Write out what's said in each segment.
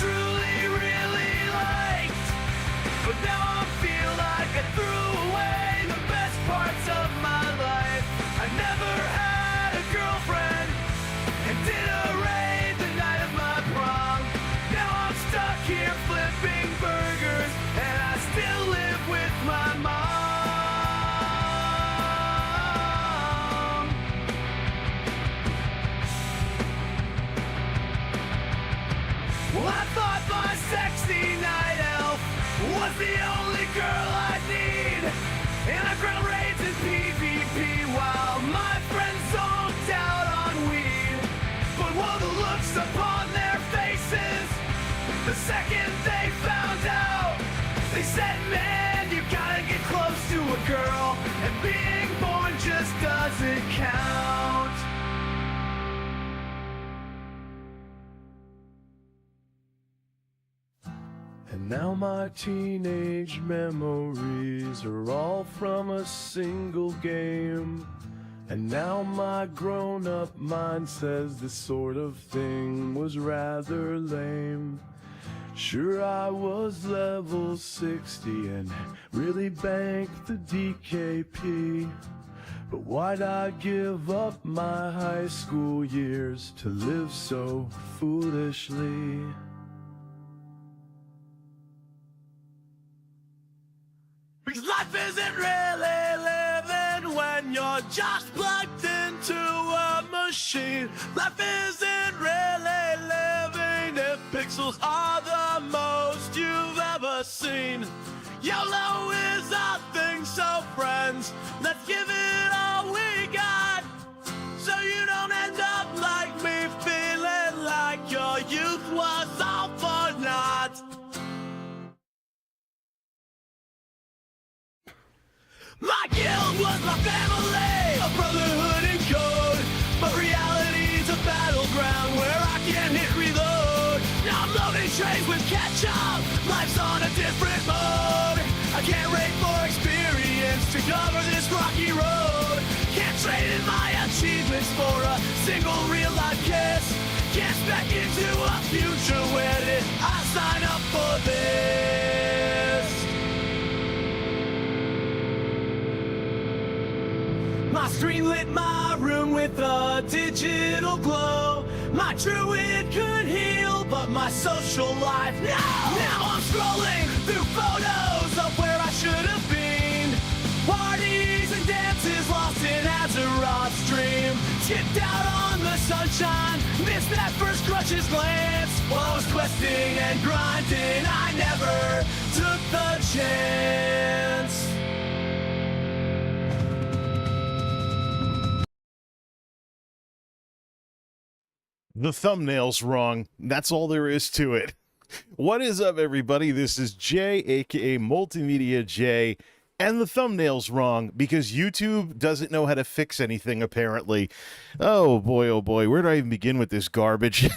truly really liked. But now I feel like I threw away the best parts of my life. I never had a girlfriend and did a raid the night of my prom. Now I'm stuck here flipping burgers and I still live with my mom. Well, I thought my sexy night elf was the only girl I need. And I ground raids in PvP while my friends zonked out on weed. But whoa, the looks upon their faces the second they found out. They said, man, you gotta get close to a girl, and being born just doesn't count. And now my teenage memories are all from a single game. And now my grown-up mind says this sort of thing was rather lame. Sure, I was level 60 and really banked the DKP. But why'd I give up my high school years to live so foolishly? Because life isn't really living when you're just plugged into a machine. Life isn't really living if pixels are the most you've ever seen. YOLO is a thing, so friends, let's give it all we got, so you don't end up like me, feeling like your youth was all for naught. My guild was my family, a brotherhood in code, but reality's a battleground where I can't hit reload. Now I'm loading trays with ketchup, life's on a different mode. I can't wait for experience to cover this rocky road. Can't trade in my achievements for a single real life kiss. Can't spec into a future where did I sign up for this? My screen lit my room with a digital glow. My druid could heal, but my social life, no! Now I'm scrolling through photos of where I should have been. Parties and dances lost in Azeroth's dream. Skipped out on the sunshine, missed that first crush's glance. While I was questing and grinding, I never took the chance. The thumbnail's wrong. That's all there is to it. What is up, everybody? This is Jay, aka Multimedia Jay, and the thumbnail's wrong because YouTube doesn't know how to fix anything, apparently. Oh boy, where do I even begin with this garbage?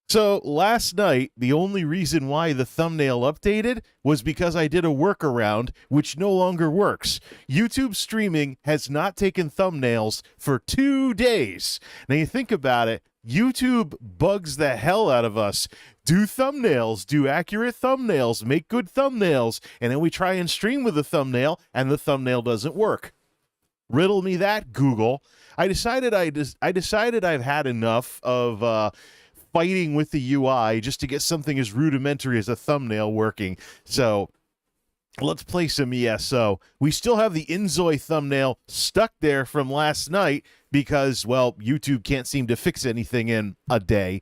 So, last night, the only reason why the thumbnail updated was because I did a workaround, which no longer works. YouTube streaming has not taken thumbnails for 2 days. Now, you think about it, YouTube bugs the hell out of us. Do thumbnails, do accurate thumbnails, make good thumbnails, and then we try and stream with a thumbnail, and the thumbnail doesn't work. Riddle me that, Google. I decided I've had enough of fighting with the UI just to get something as rudimentary as a thumbnail working. So let's play some ESO. We still have the Inzoi thumbnail stuck there from last night because, well, YouTube can't seem to fix anything in a day.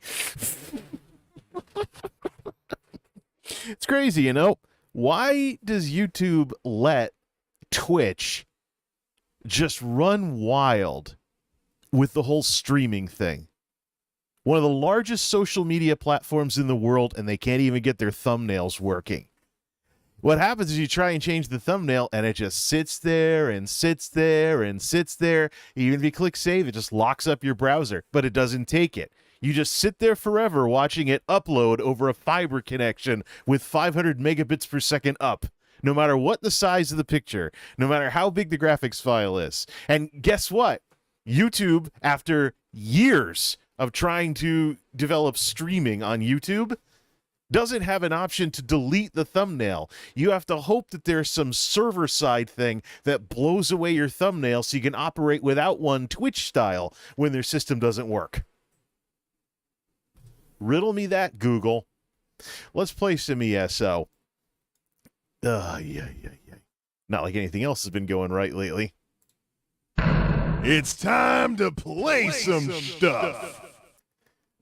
It's crazy, you know? Why does YouTube let Twitch just run wild with the whole streaming thing? One of the largest social media platforms in the world, and they can't even get their thumbnails working. What happens is you try and change the thumbnail, and it just sits there and sits there and sits there. Even if you click save, it just locks up your browser, but it doesn't take it. You just sit there forever watching it upload over a fiber connection with 500 megabits per second up, no matter what the size of the picture, no matter how big the graphics file is. And guess what? YouTube, after years of trying to develop streaming on YouTube, doesn't have an option to delete the thumbnail. You have to hope that there's some server-side thing that blows away your thumbnail so you can operate without one Twitch style when their system doesn't work. Riddle me that, Google. Let's play some ESO. Yeah. Not like anything else has been going right lately. It's time to play some stuff.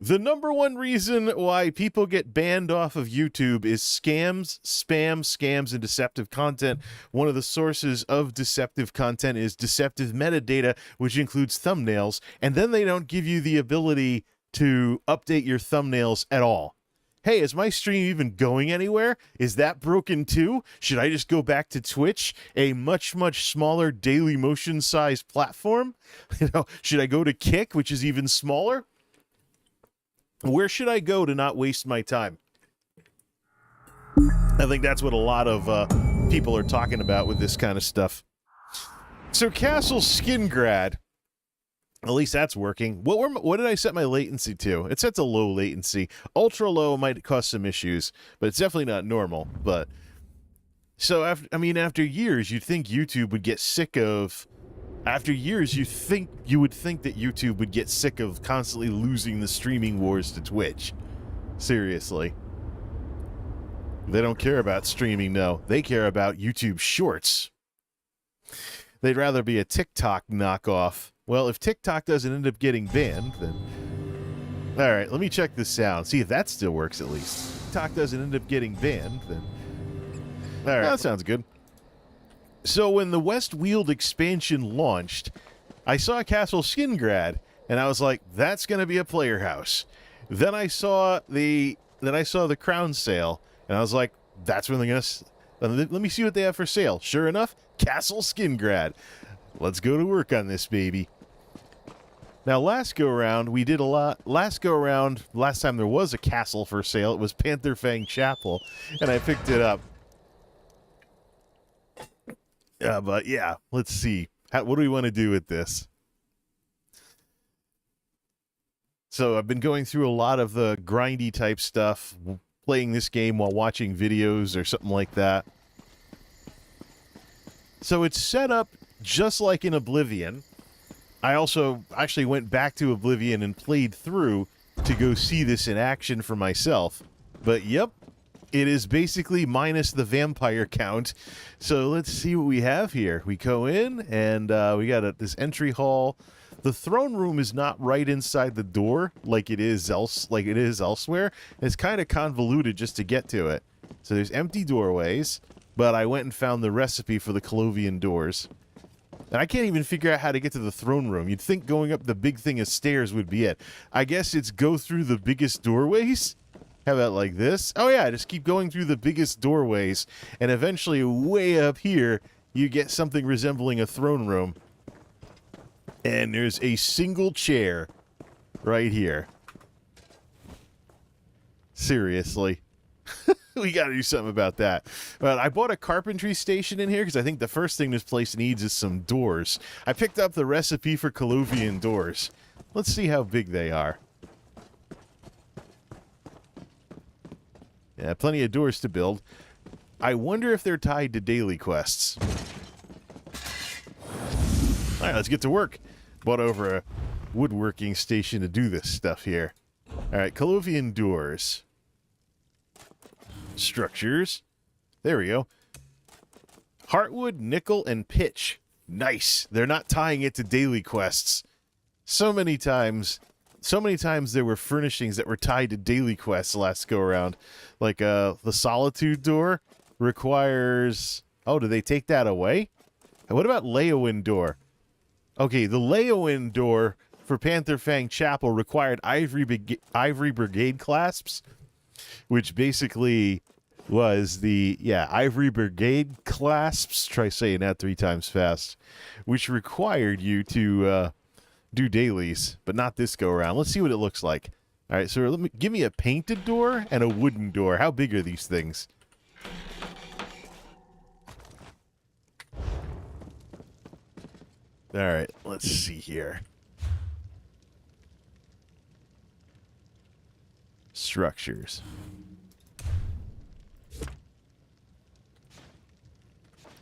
The number one reason why people get banned off of YouTube is scams, spam, scams, and deceptive content. One of the sources of deceptive content is deceptive metadata, which includes thumbnails, and then they don't give you the ability to update your thumbnails at all. Hey, is my stream even going anywhere? Is that broken too? Should I just go back to Twitch, a much, much smaller Daily Motion size platform? Should I go to Kick, which is even smaller? Where should I go to not waste my time? I think that's what a lot of people are talking about with this kind of stuff. So Castle Skingrad, at least that's working. What did I set my latency to? It's set to low latency. Ultra low might cause some issues, but it's definitely not normal. But so after years, you'd think YouTube would get sick of. After years, you would think that YouTube would get sick of constantly losing the streaming wars to Twitch. Seriously. They don't care about streaming, no. They care about YouTube Shorts. They'd rather be a TikTok knockoff. Well, if TikTok doesn't end up getting banned, then... Alright, let me check the sound. See if that still works at least. If TikTok doesn't end up getting banned, then... Alright, that sounds good. So when the West Weald expansion launched, I saw Castle Skingrad, and I was like, that's going to be a player house. Then I saw the crown sale, and I was like, that's when they're going to... Let me see what they have for sale. Sure enough, Castle Skingrad. Let's go to work on this, baby. Now, last go-around, we did a lot. Last time there was a castle for sale, it was Panther Fang Chapel, and I picked it up. But yeah, let's see. What do we want to do with this? So I've been going through a lot of the grindy type stuff, playing this game while watching videos or something like that. So it's set up just like in Oblivion. I also actually went back to Oblivion and played through to go see this in action for myself. But yep. It is basically minus the vampire count. So let's see what we have here. We go in, and we got this entry hall. The throne room is not right inside the door like it is elsewhere. It's kind of convoluted just to get to it. So there's empty doorways, but I went and found the recipe for the Colovian doors. And I can't even figure out how to get to the throne room. You'd think going up the big thing of stairs would be it. I guess it's go through the biggest doorways? How about like this? Oh yeah, just keep going through the biggest doorways, and eventually way up here, you get something resembling a throne room. And there's a single chair right here. Seriously. We gotta do something about that. But I bought a carpentry station in here because I think the first thing this place needs is some doors. I picked up the recipe for Colovian doors. Let's see how big they are. Yeah, plenty of doors to build. I wonder if they're tied to daily quests. All right, let's get to work. Bought over a woodworking station to do this stuff here. All right, Colovian doors. Structures. There we go. Heartwood, nickel, and pitch. Nice. They're not tying it to daily quests. So many times there were furnishings that were tied to daily quests last go around. Like the Solitude door requires... Oh, did they take that away? What about Leowin door? Okay, the Leowin door for Panther Fang Chapel required Ivory Brigade clasps, which basically was the... Yeah, Ivory Brigade clasps. Try saying that 3 times fast. Which required you to... do dailies, but not this go around. Let's see what it looks like. All right, so give me a painted door and a wooden door. How big are these things? All right, let's see here. Structures.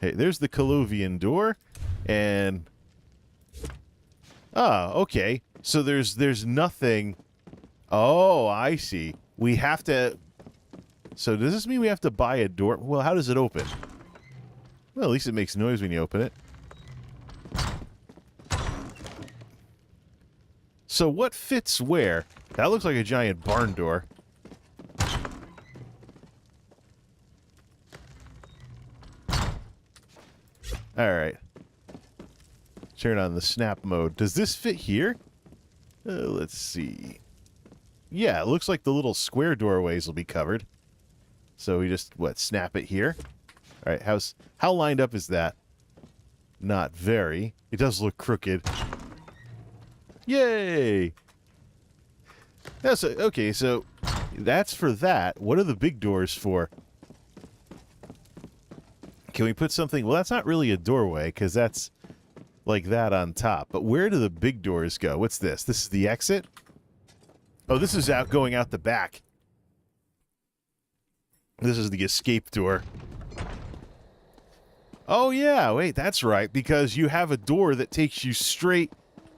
Hey, there's the Colovian door, and okay. So there's nothing. Oh, I see. We have to. So does this mean we have to buy a door? Well, how does it open? Well, at least it makes noise when you open it. So what fits where? That looks like a giant barn door. Alright. Turn on the snap mode. Does this fit here? Let's see. Yeah, it looks like the little square doorways will be covered. So we just, what, snap it here? Alright, how lined up is that? Not very. It does look crooked. Yay! That's okay, so that's for that. What are the big doors for? Can we put something... Well, that's not really a doorway, because that's like that on top. But where do the big doors go? What's this? This is the exit? Oh, this is going out the back. This is the escape door. Oh, yeah, wait, that's right, because you have a door that takes you straight...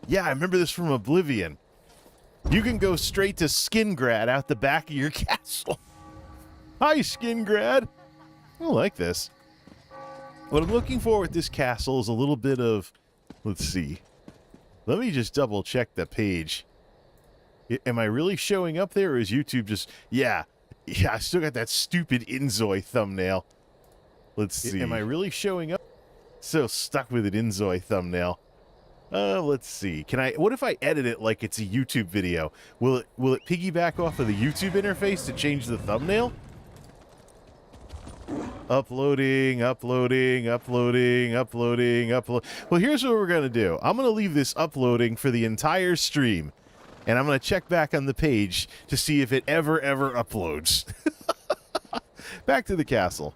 Yeah, I remember this from Oblivion. You can go straight to Skingrad out the back of your castle. Hi, Skingrad. I like this. What I'm looking for with this castle is a little bit of... Let's see. Let me just double check the page. Am I really showing up there, or is YouTube just... Yeah, I still got that stupid Inzoi thumbnail. Let's see. Am I really showing up? So stuck with an Inzoi thumbnail. Let's see. Can I... What if I edit it like it's a YouTube video? Will it piggyback off of the YouTube interface to change the thumbnail? Uploading. Well, here's what we're going to do. I'm going to leave this uploading for the entire stream. And I'm going to check back on the page to see if it ever uploads. Back to the castle.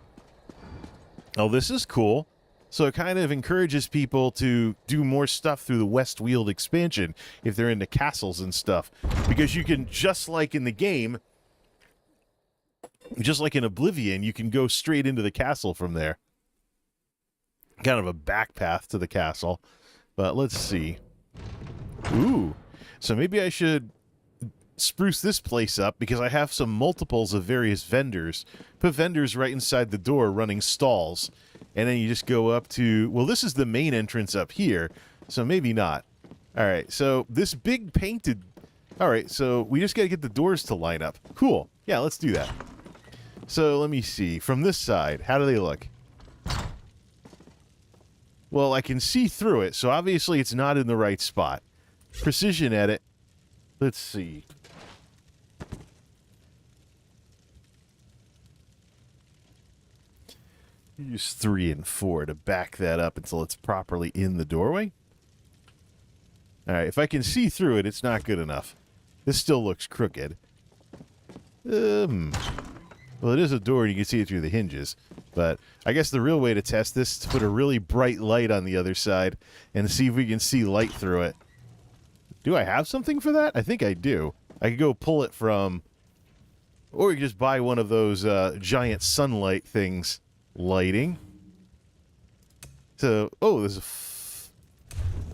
Oh, this is cool. So it kind of encourages people to do more stuff through the Westweald expansion if they're into castles and stuff. Because you can, just like in the game, just like in Oblivion, you can go straight into the castle from there. Kind of a back path to the castle. But let's see. Ooh. So maybe I should spruce this place up because I have some multiples of various vendors. Put vendors right inside the door running stalls. And then you just go up to... Well, this is the main entrance up here, so maybe not. All right, so this big painted... All right, so we just got to get the doors to line up. Cool. Yeah, let's do that. So let me see. From this side, how do they look? Well, I can see through it, so obviously it's not in the right spot. Precision edit. Let's see. Use 3 and 4 to back that up until it's properly in the doorway. Alright, if I can see through it, it's not good enough. This still looks crooked. Well, it is a door and you can see it through the hinges. But I guess the real way to test this is to put a really bright light on the other side and see if we can see light through it. Do I have something for that? I think I do. I could go pull it from... Or you can just buy one of those giant sunlight things. Lighting. So, oh, this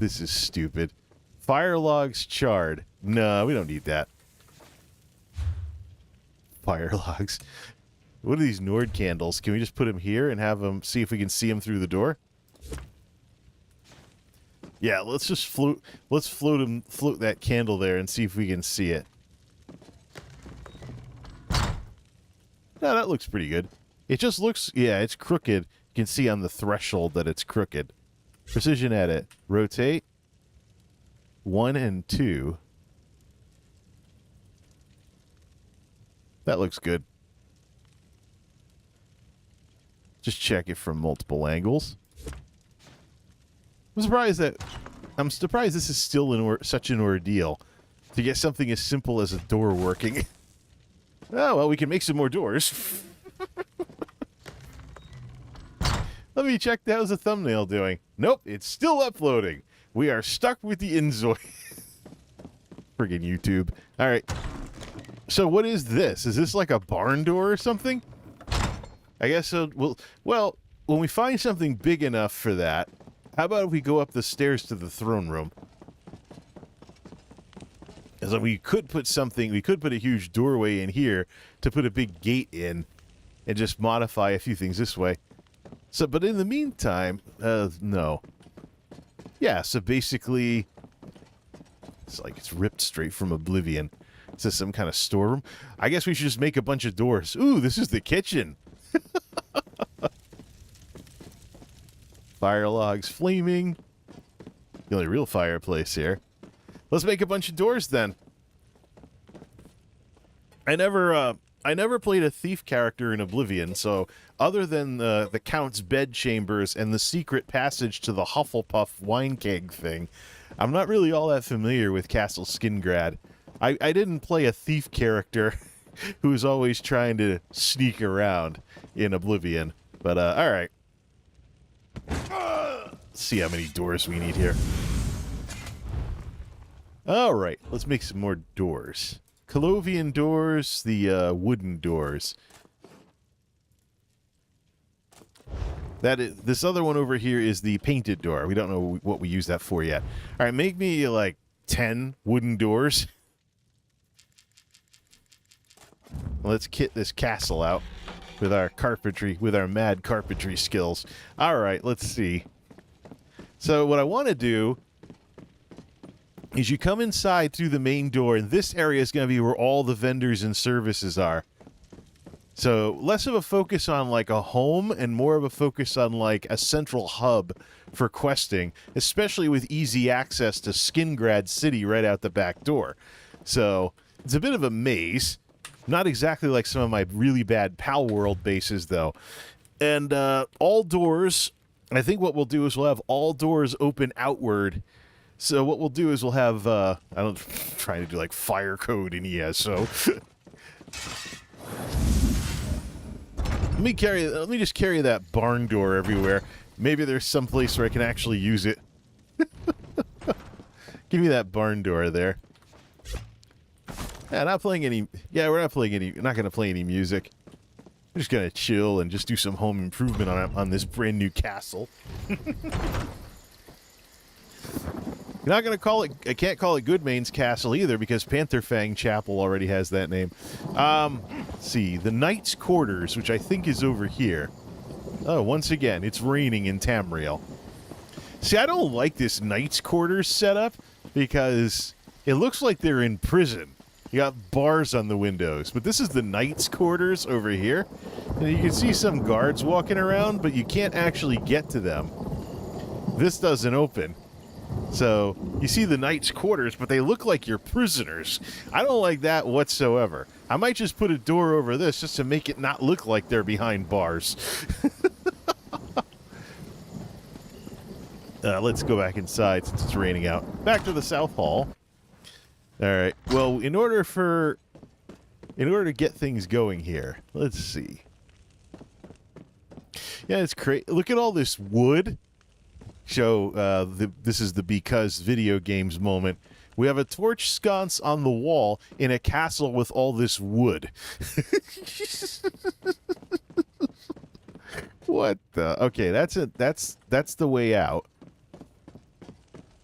is stupid. Fire logs charred. No, we don't need that. Fire logs. What are these Nord candles? Can we just put them here and have them see if we can see them through the door? Yeah, let's just float. Let's float that candle there and see if we can see it. No, that looks pretty good. It just looks, yeah, it's crooked. You can see on the threshold that it's crooked. Precision edit. Rotate. 1 and 2. That looks good. Just check it from multiple angles. I'm surprised this is still such an ordeal to get something as simple as a door working. Oh, well, we can make some more doors. Let me check how's the thumbnail doing. Nope, it's still uploading. We are stuck with the Inzoi. Friggin' YouTube. All right. So what is this? Is this like a barn door or something? I guess so. Well, when we find something big enough for that, how about if we go up the stairs to the throne room? As we could put something, we could put a huge doorway in here to put a big gate in and just modify a few things this way. So, but in the meantime, no. Yeah, so basically, it's like it's ripped straight from Oblivion. Is this some kind of storeroom? I guess we should just make a bunch of doors. Ooh, this is the kitchen. Fire logs flaming. The only real fireplace here. Let's make a bunch of doors then. I never played a thief character in Oblivion, so other than the Count's bed chambers and the secret passage to the Hufflepuff wine keg thing, I'm not really all that familiar with Castle Skingrad. I didn't play a thief character who was always trying to sneak around in Oblivion. But, alright. Let's see how many doors we need here. Alright, let's make some more doors. Colovian doors, the wooden doors. This other one over here is the painted door. We don't know what we use that for yet. Alright, make me like 10 wooden doors. Let's kit this castle out with our carpentry, with our mad carpentry skills. Alright, let's see. So what I want to do is you come inside through the main door, and this area is going to be where all the vendors and services are. So less of a focus on like a home and more of a focus on like a central hub for questing, especially with easy access to Skingrad City right out the back door. So it's a bit of a maze. Not exactly like some of my really bad Pal World bases, though. And all doors, I think what we'll do is we'll have all doors open outward. So what we'll do is we'll have, I'm trying to do like fire code in ESO. Let me just carry that barn door everywhere. Maybe there's some place where I can actually use it. Give me that barn door there. Yeah, not playing any. Yeah, we're not playing any. Not going to play any music. We're just going to chill and just do some home improvement on this brand new castle. You're not going to call it. I can't call it Goodmane's Castle either because Pantherfang Chapel already has that name. Let's see, the Knight's Quarters, which I think is over here. Oh, once again, it's raining in Tamriel. See, I don't like this Knight's Quarters setup because it looks like they're in prison. You got bars on the windows, but this is the Knight's Quarters over here. And you can see some guards walking around, but you can't actually get to them. This doesn't open. So, you see the Knight's Quarters, but they look like you're prisoners. I don't like that whatsoever. I might just put a door over this just to make it not look like they're behind bars. Let's go back inside since it's raining out. Back to the South Hall. Alright, well, in order to get things going here, let's see. Yeah, it's crazy. Look at all this wood. Show, this is the because video games moment. We have a torch sconce on the wall in a castle with all this wood. What the? Okay, that's it. That's the way out.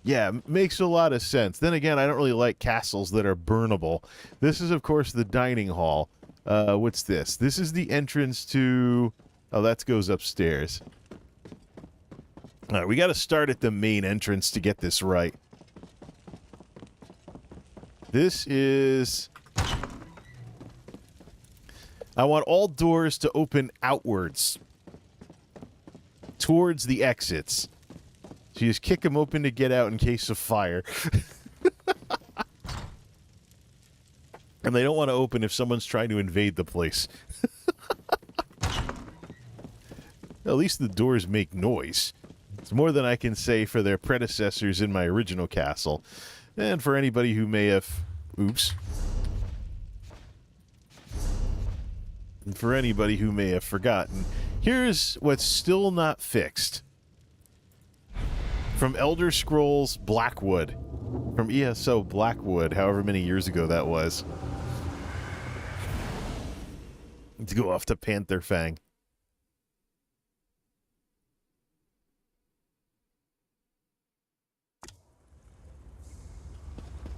Yeah, makes a lot of sense. Then again, I don't really like castles that are burnable. This is, of course, the dining hall. What's this? This is the entrance to... Oh, that goes upstairs. All right, we got to start at the main entrance to get this right. This is... I want all doors to open outwards. Towards the exits. So you just kick them open to get out in case of fire. And they don't want to open if someone's trying to invade the place. At least the doors make noise. It's more than I can say for their predecessors in my original castle. And for anybody who may have... Oops. And for anybody who may have forgotten, here's what's still not fixed. From Elder Scrolls Blackwood. From ESO Blackwood, however many years ago that was. To go off to Pantherfang.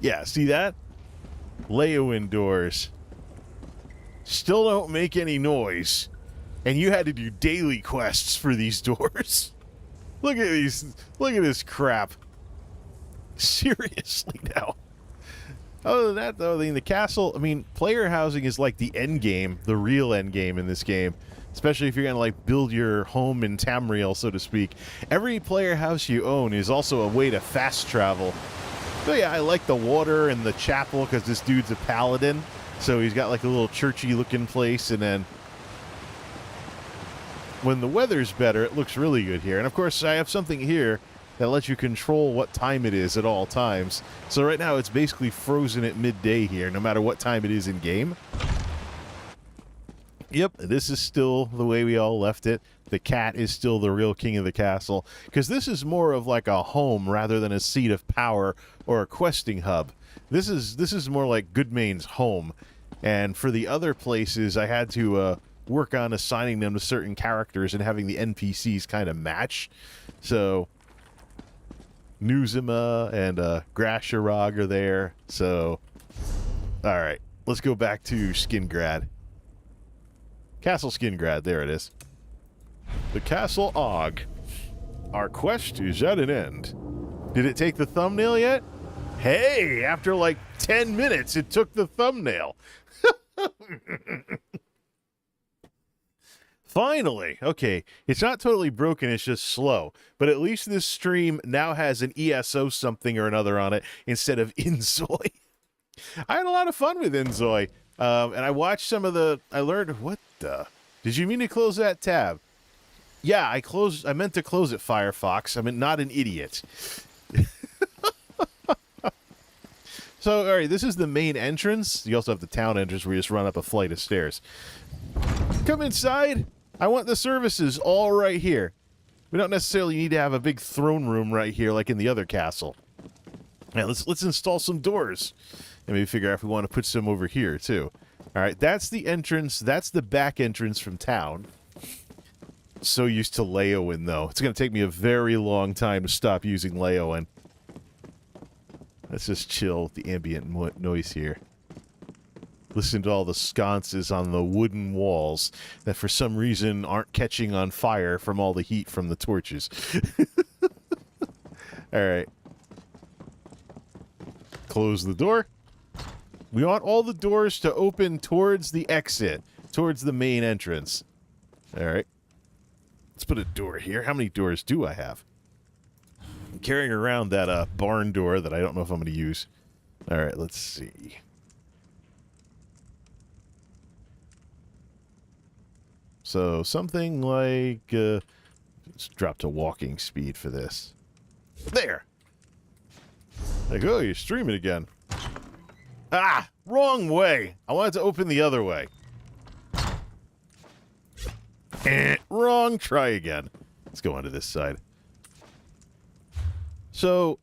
Yeah, see that? Leo doors. Still don't make any noise. And you had to do daily quests for these doors. Look at these. Look at this crap. Seriously now. Other than that, though, the castle, I mean, player housing is like the end game, the real end game in this game. Especially if you're going to, like, build your home in Tamriel, so to speak. Every player house you own is also a way to fast travel. So, yeah, I like the water and the chapel because this dude's a paladin. So he's got, like, a little churchy-looking place. And then when the weather's better, it looks really good here. And, of course, I have something here that lets you control what time it is at all times. So right now, it's basically frozen at midday here, no matter what time it is in-game. Yep, this is still the way we all left it. The cat is still the real king of the castle. Because this is more of like a home rather than a seat of power or a questing hub. This is more like Goodmane's home. And for the other places, I had to work on assigning them to certain characters and having the NPCs kind of match. So Nuzima and Grasharog are there. So, alright, let's go back to Skingrad. Castle Skingrad, there it is. The Castle Og. Our quest is at an end. Did it take the thumbnail yet? Hey, after like 10 minutes, it took the thumbnail. Finally. Okay, it's not totally broken, it's just slow. But at least this stream now has an ESO something or another on it instead of Inzoi. I had a lot of fun with Inzoi. And I watched some of the... I learned... What the... Did you mean to close that tab? Yeah, I meant to close it, Firefox. I mean, not an idiot. So, all right, this is the main entrance. You also have the town entrance where you just run up a flight of stairs. Come inside. I want the services all right here. We don't necessarily need to have a big throne room right here like in the other castle. Yeah, let's install some doors. And maybe figure out if we want to put some over here, too. All right, that's the entrance. That's the back entrance from town. So used to Leowen, though. It's going to take me a very long time to stop using Leowen. Let's just chill with the ambient noise here. Listen to all the sconces on the wooden walls that for some reason aren't catching on fire from all the heat from the torches. All right. Close the door. We want all the doors to open towards the exit, towards the main entrance. All right. Let's put a door here. How many doors do I have? I'm carrying around that barn door that I don't know if I'm going to use. All right, let's see. So something like... let's drop to walking speed for this. There! Like, oh, you're streaming again. Ah! Wrong way! I wanted to open the other way. Wrong. Try again. Let's go on to this side. So,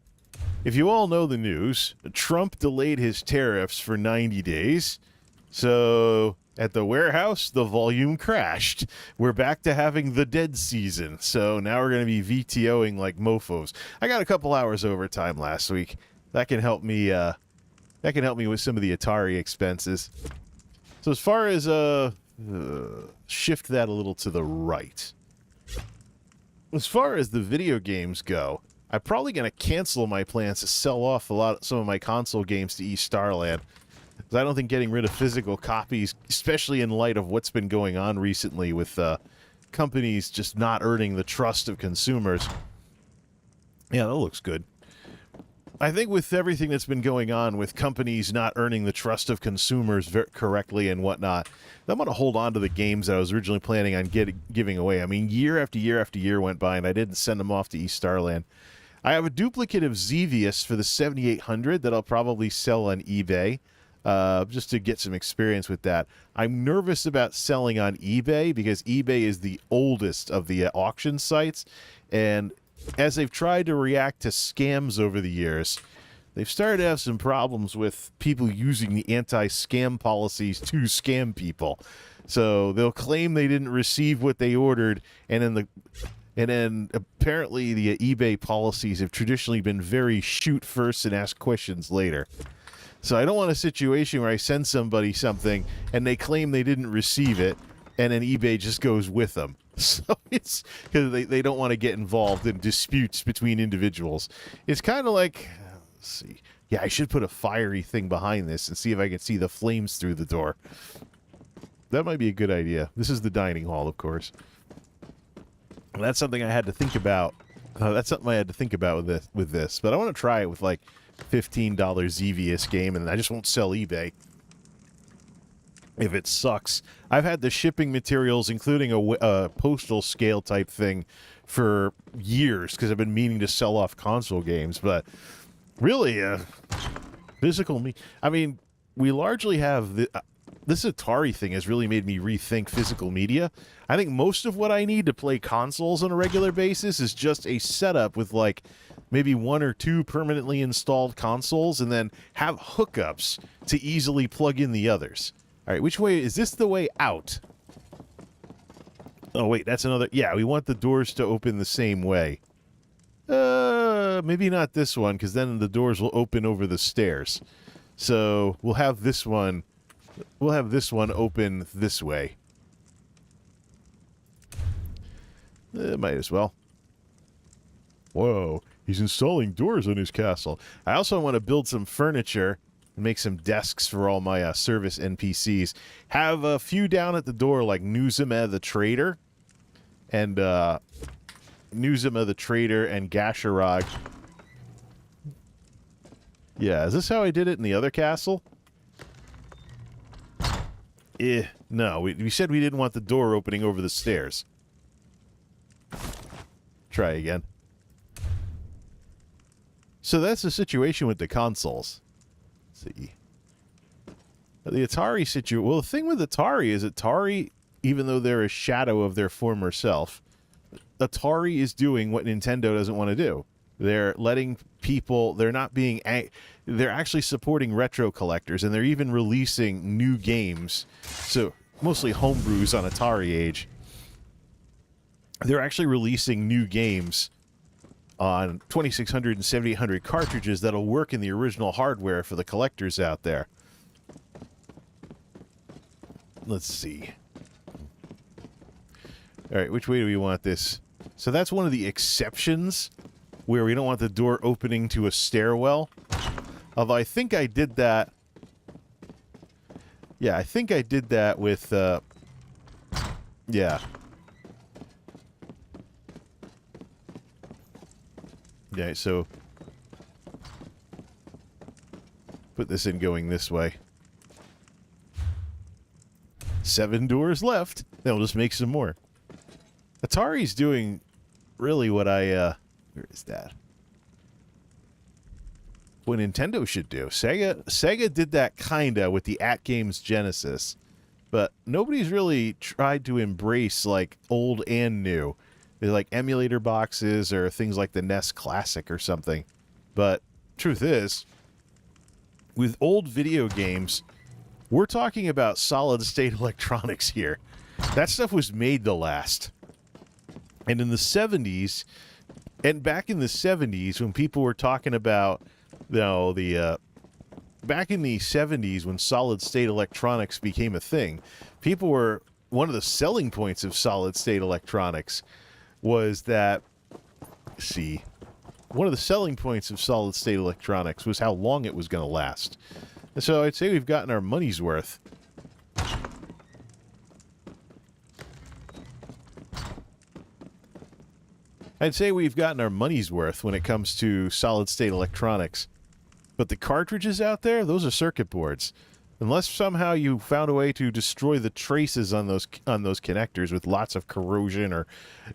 if you all know the news, Trump delayed his tariffs for 90 days. So, at the warehouse, the volume crashed. We're back to having the dead season. So, now we're going to be VTOing like mofos. I got a couple hours overtime last week. That can help me, with some of the Atari expenses. So, as far as, shift that a little to the right. As far as the video games go, I'm probably going to cancel my plans to sell off some of my console games to East Starland. Because I don't think getting rid of physical copies, especially in light of what's been going on recently with companies just not earning the trust of consumers. Yeah, that looks good. I think with everything that's been going on with companies not earning the trust of consumers correctly and whatnot, I'm going to hold on to the games that I was originally planning on giving away. I mean, year after year after year went by, and I didn't send them off to East Starland. I have a duplicate of Xevious for the 7800 that I'll probably sell on eBay, just to get some experience with that. I'm nervous about selling on eBay because eBay is the oldest of the auction sites, and as they've tried to react to scams over the years, they've started to have some problems with people using the anti-scam policies to scam people. So they'll claim they didn't receive what they ordered, and And then apparently the eBay policies have traditionally been very shoot first and ask questions later. So I don't want a situation where I send somebody something and they claim they didn't receive it, and then eBay just goes with them. So it's because they don't want to get involved in disputes between individuals. It's kind of like, let's see. Yeah, I should put a fiery thing behind this and see if I can see the flames through the door. That might be a good idea. This is the dining hall, of course. That's something I had to think about. That's something I had to think about with this. But I want to try it with like $15 Xevious game, and I just won't sell eBay if it sucks. I've had the shipping materials, including a postal scale type thing, for years because I've been meaning to sell off console games. But really, physical I mean, we largely have this Atari thing has really made me rethink physical media. I think most of what I need to play consoles on a regular basis is just a setup with like maybe 1 or 2 permanently installed consoles, and then have hookups to easily plug in the others. All right, which way is this? The way out? Oh wait, that's another. Yeah, we want the doors to open the same way. Maybe not this one, because then the doors will open over the stairs. So we'll have this one. We'll have this one open this way. Might as well. Whoa, he's installing doors on his castle. I also want to build some furniture and make some desks for all my service NPCs. Have a few down at the door, like Nuzima the Trader, and Nuzima the Trader and Gasharag. Yeah, is this how I did it in the other castle? No, we said we didn't want the door opening over the stairs. Try again. So that's the situation with the consoles. Let's see. The Atari situation. Well, the thing with Atari is Atari, even though they're a shadow of their former self, Atari is doing what Nintendo doesn't want to do. They're letting people, they're not being, they're actually supporting retro collectors, and they're even releasing new games. So, mostly homebrews on Atari age. They're actually releasing new games on 2600 and 7800 cartridges that'll work in the original hardware for the collectors out there. Let's see. All right, which way do we want this? So that's one of the exceptions where we don't want the door opening to a stairwell. Although I think I did that. Yeah, I think I did that with, yeah. Yeah, so put this in going this way. 7 doors left. Then we'll just make some more. Atari's doing really what where is that? What Nintendo should do. Sega did that kinda with the AtGames Genesis, but nobody's really tried to embrace like old and new. They're like emulator boxes or things like the NES Classic or something. But truth is, with old video games, we're talking about solid-state electronics here. That stuff was made to last. And in the 70s, and back in the 70s, when people were talking about, you know, back in the 70s when solid-state electronics became a thing, people were, one of the selling points of solid-state electronics was that, see, one of the selling points of solid-state electronics was how long it was going to last. And so I'd say we've gotten our money's worth. I'd say we've gotten our money's worth when it comes to solid-state electronics. But the cartridges out there, those are circuit boards. Unless somehow you found a way to destroy the traces on those connectors with lots of corrosion or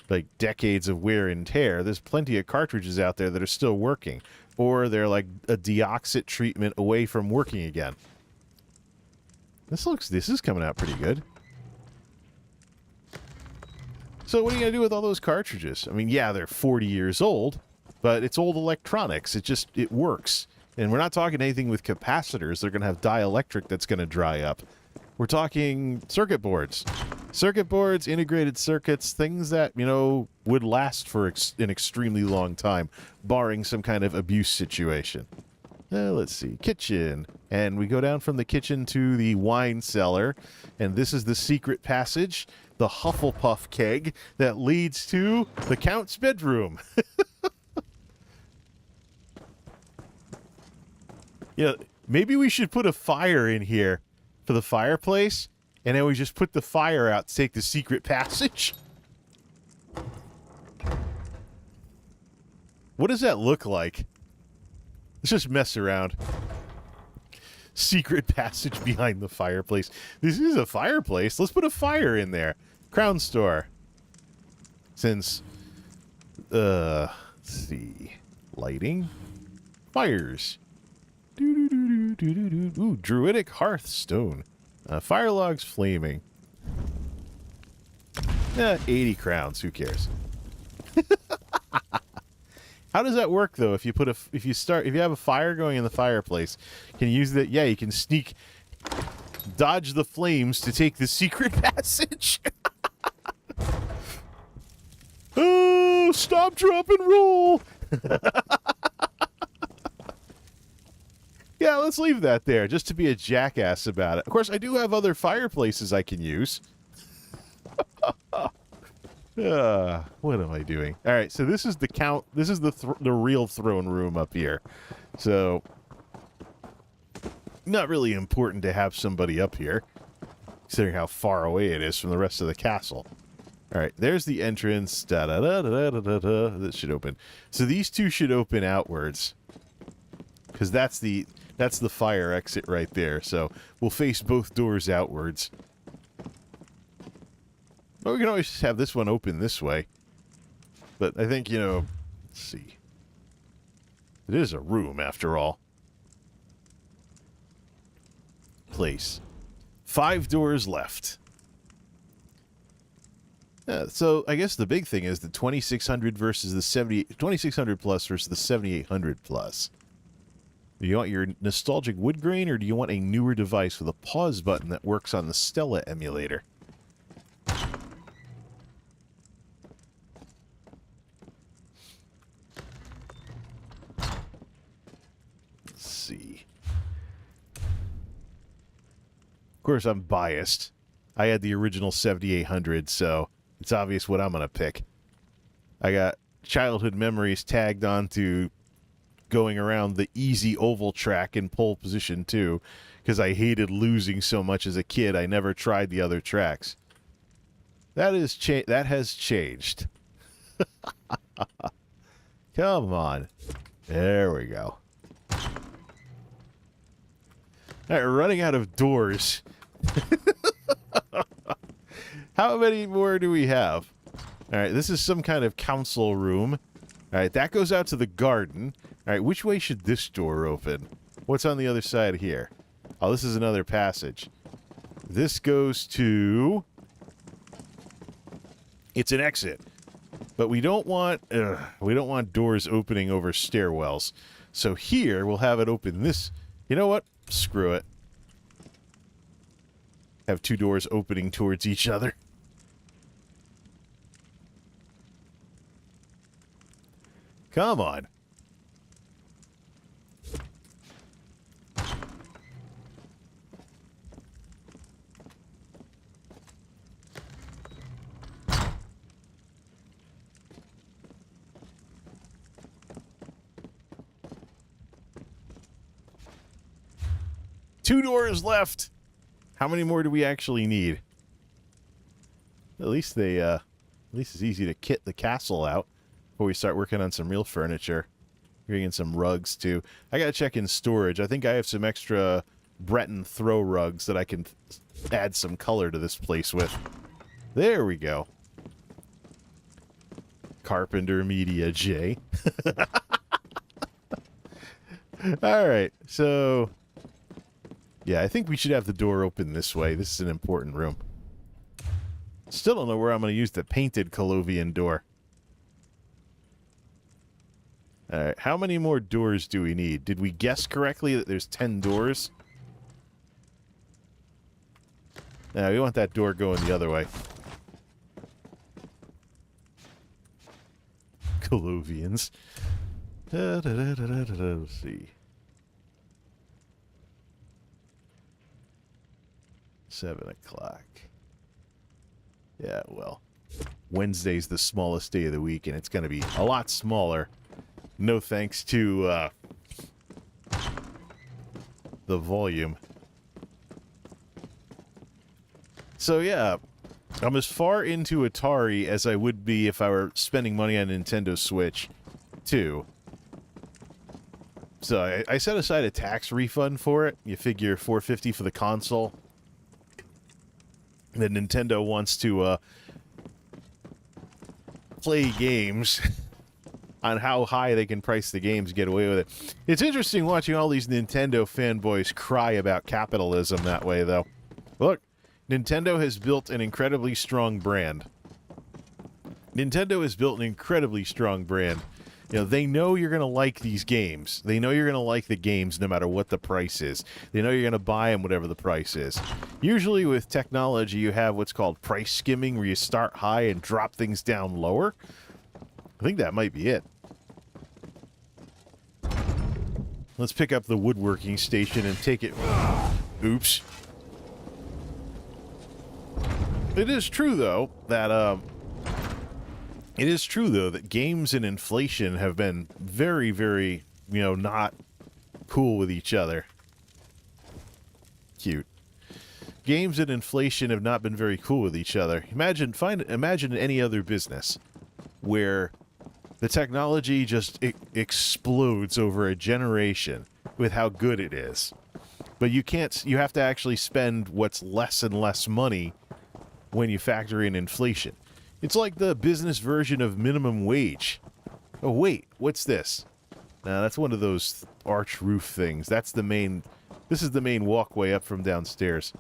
like decades of wear and tear, there's plenty of cartridges out there that are still working. Or they're like a deoxit treatment away from working again. This is coming out pretty good. So what are you going to do with all those cartridges? I mean, yeah, they're 40 years old, but it's old electronics. It works. And we're not talking anything with capacitors. They're going to have dielectric that's going to dry up. We're talking circuit boards. Circuit boards, integrated circuits, things that, you know, would last for an extremely long time, barring some kind of abuse situation. Let's see. Kitchen. And we go down from the kitchen to the wine cellar. And this is the secret passage, the Hufflepuff keg that leads to the Count's bedroom. Yeah, maybe we should put a fire in here for the fireplace. And then we just put the fire out to take the secret passage. What does that look like? Let's just mess around. Secret passage behind the fireplace. This is a fireplace. Let's put a fire in there. Crown Store. Since, let's see. Lighting. Fires. Ooh, Druidic Hearthstone. Fire logs flaming. 80 crowns. Who cares? How does that work though? If you put if you have a fire going in the fireplace, can you use that? Yeah, you can dodge the flames to take the secret passage. Oh, stop, drop, and roll. Yeah, let's leave that there, just to be a jackass about it. Of course, I do have other fireplaces I can use. What am I doing? All right, so this is the count. This is the real throne room up here. So, not really important to have somebody up here, considering how far away it is from the rest of the castle. All right, there's the entrance. Da da da da da da da. That should open. So these two should open outwards, because that's the fire exit right there. So we'll face both doors outwards. Well, we can always just have this one open this way. But I think, you know, let's see. It is a room, after all. Place. 5 doors left. So I guess the big thing is the 2600 versus the 2600 plus versus the 7800 plus. Do you want your nostalgic wood grain, or do you want a newer device with a pause button that works on the Stella emulator? Let's see. Of course, I'm biased. I had the original 7800, so it's obvious what I'm going to pick. I got childhood memories tagged onto going around the easy oval track in pole position too, because I hated losing so much as a kid. I never tried the other tracks. That has changed. Come on. There we go. All right, we're running out of doors. How many more do we have? All right, this is some kind of council room. All right, that goes out to the garden. All right, which way should this door open? What's on the other side here? Oh, this is another passage. This goes to... It's an exit. But we don't want doors opening over stairwells. So here, we'll have it open this... You know what? Screw it. Have 2 doors opening towards each other. Come on. Two doors left. How many more do we actually need? At least it's easy to kit the castle out before we start working on some real furniture. Bring in some rugs too. I gotta check in storage. I think I have some extra Breton throw rugs that I can add some color to this place with. There we go. Carpenter Media J. Alright, so... Yeah, I think we should have the door open this way. This is an important room. Still don't know where I'm going to use the painted Colovian door. Alright, how many more doors do we need? Did we guess correctly that there's 10 doors? No, we want that door going the other way. Colovians. Let's see. 7 o'clock. Yeah, well, Wednesday's the smallest day of the week, and it's going to be a lot smaller. No thanks to the volume. So yeah, I'm as far into Atari as I would be if I were spending money on Nintendo Switch 2. So I set aside a tax refund for it. You figure $450 for the console. That Nintendo wants to play games on how high they can price the games, get away with it. It's interesting watching all these Nintendo fanboys cry about capitalism that way, though. Look, Nintendo has built an incredibly strong brand. Nintendo has built an incredibly strong brand. You know, they know you're going to like these games. They know you're going to like the games no matter what the price is. They know you're going to buy them whatever the price is. Usually with technology, you have what's called price skimming, where you start high and drop things down lower. I think that might be it. Let's pick up the woodworking station and take it... Oops. It is true, though, that... It is true, though, that games and inflation have been very, very, not cool with each other. Cute. Games and inflation have not been very cool with each other. Imagine any other business where the technology just explodes over a generation with how good it is. But you have to actually spend what's less and less money when you factor in inflation. It's like the business version of minimum wage. Oh, wait, what's this? No, that's one of those arch roof things. This is the main walkway up from downstairs.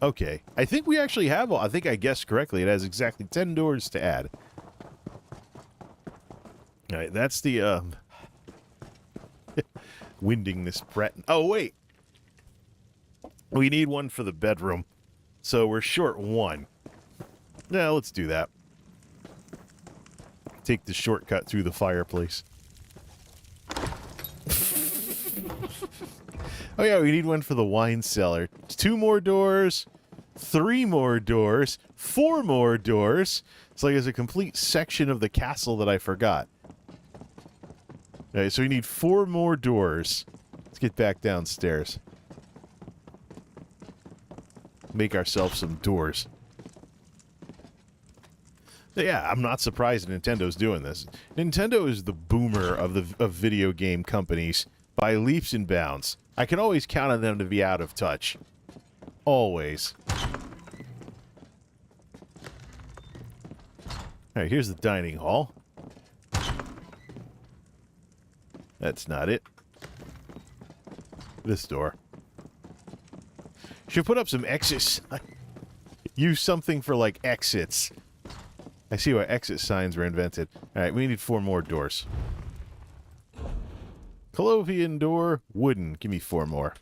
Okay, I think we actually have, I think I guessed correctly. It has exactly 10 doors to add. All right, that's the, winding this Breton. Oh, wait. We need one for the bedroom. So we're short one. Yeah, let's do that. Take the shortcut through the fireplace. Oh yeah, we need one for the wine cellar. 2 more doors, 3 more doors, 4 more doors. It's like there's a complete section of the castle that I forgot. Alright, so we need 4 more doors. Let's get back downstairs. Make ourselves some doors. Yeah, I'm not surprised Nintendo's doing this. Nintendo is the boomer of video game companies by leaps and bounds. I can always count on them to be out of touch. Always. Alright, here's the dining hall. That's not it. This door. Should put up some exits. Use something for, like, exits. I see why exit signs were invented. Alright, we need 4 more doors. Colovian door, wooden. Give me 4 more.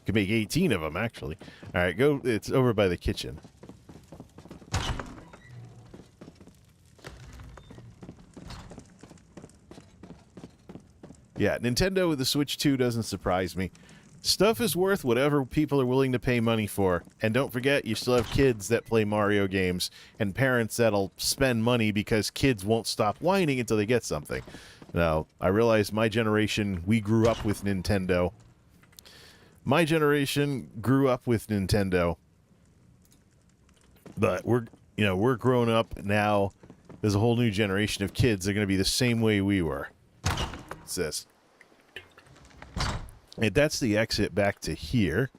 Could make 18 of them, actually. Alright, go. It's over by the kitchen. Yeah, Nintendo with the Switch 2 doesn't surprise me. Stuff is worth whatever people are willing to pay money for. And don't forget, you still have kids that play Mario games, and parents that'll spend money because kids won't stop whining until they get something. Now, I realize my generation, we grew up with Nintendo. My generation grew up with Nintendo. But we're grown up now. There's a whole new generation of kids that are going to be the same way we were. What's this? And that's the exit back to here.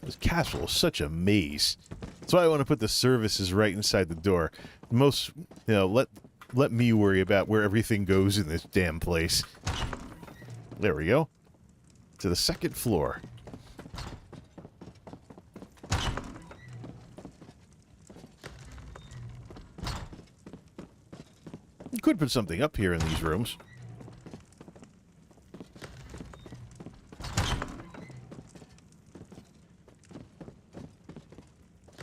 This castle is such a maze. That's why I want to put the services right inside the door. Let me worry about where everything goes in this damn place. There we go. To the 2nd floor. You could put something up here in these rooms.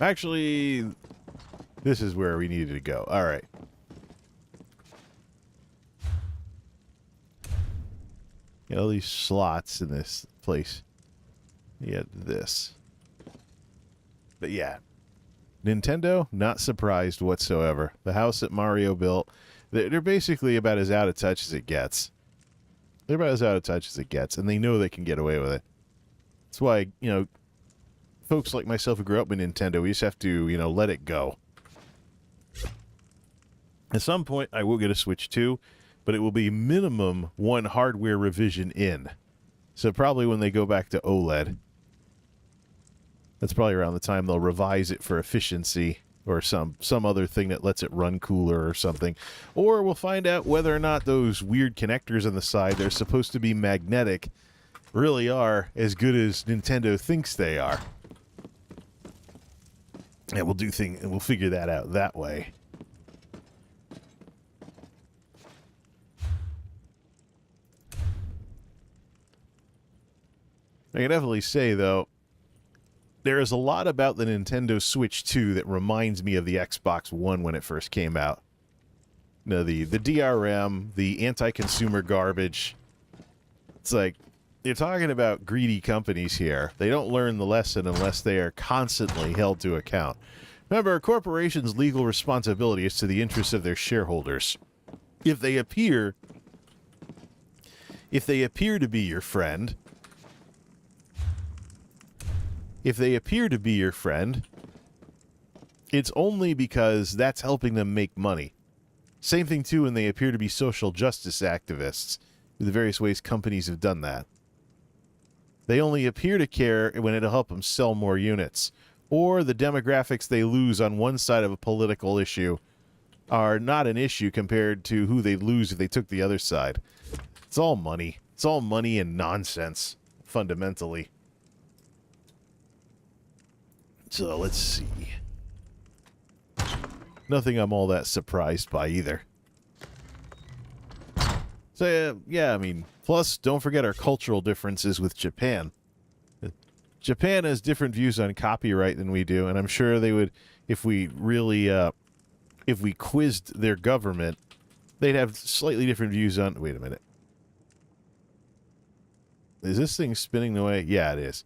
Actually, this is where we needed to go. All right. Get all these slots in this place. You get this. But yeah. Nintendo, not surprised whatsoever. The house that Mario built, they're basically about as out of touch as it gets. They're about as out of touch as it gets, and they know they can get away with it. That's why, you know, folks like myself who grew up with Nintendo, we just have to, you know, let it go. At some point, I will get a Switch 2, but it will be minimum one hardware revision in. So probably when they go back to OLED, that's probably around the time they'll revise it for efficiency or some other thing that lets it run cooler or something. Or we'll find out whether or not those weird connectors on the side, they're supposed to be magnetic, really are as good as Nintendo thinks they are. And we'll figure that out that way. I can definitely say, though, there is a lot about the Nintendo Switch 2 that reminds me of the Xbox One when it first came out. You know, the DRM, the anti-consumer garbage. It's like, you're talking about greedy companies here. They don't learn the lesson unless they are constantly held to account. Remember, a corporation's legal responsibility is to the interests of their shareholders. If they appear to be your friend, it's only because that's helping them make money. Same thing, too, when they appear to be social justice activists. The various ways companies have done that. They only appear to care when it'll help them sell more units. Or the demographics they lose on one side of a political issue are not an issue compared to who they'd lose if they took the other side. It's all money. It's all money and nonsense, fundamentally. So, let's see. Nothing I'm all that surprised by either. So, yeah, I mean, plus, don't forget our cultural differences with Japan. Japan has different views on copyright than we do, and I'm sure they would, if we really, if we quizzed their government, they'd have slightly different views on... Wait a minute. Is this thing spinning away? Yeah, it is.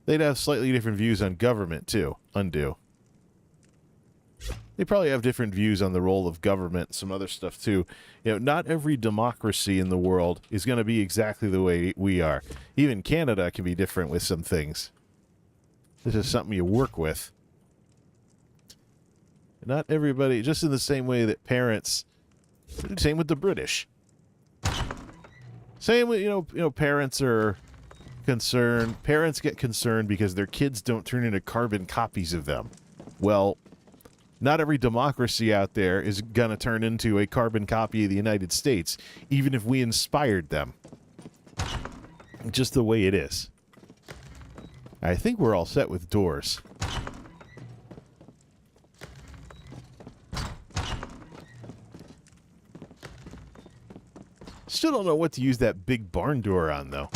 They'd have slightly different views on government, too. Undo. They probably have different views on the role of government and some other stuff, too. You know, not every democracy in the world is going to be exactly the way we are. Even Canada can be different with some things. This is something you work with. Not everybody, just in the same way that parents... Same with the British. Same with, you know, parents are concerned. Parents get concerned because their kids don't turn into carbon copies of them. Well... Not every democracy out there is going to turn into a carbon copy of the United States, even if we inspired them. Just the way it is. I think we're all set with doors. Still don't know what to use that big barn door on, though.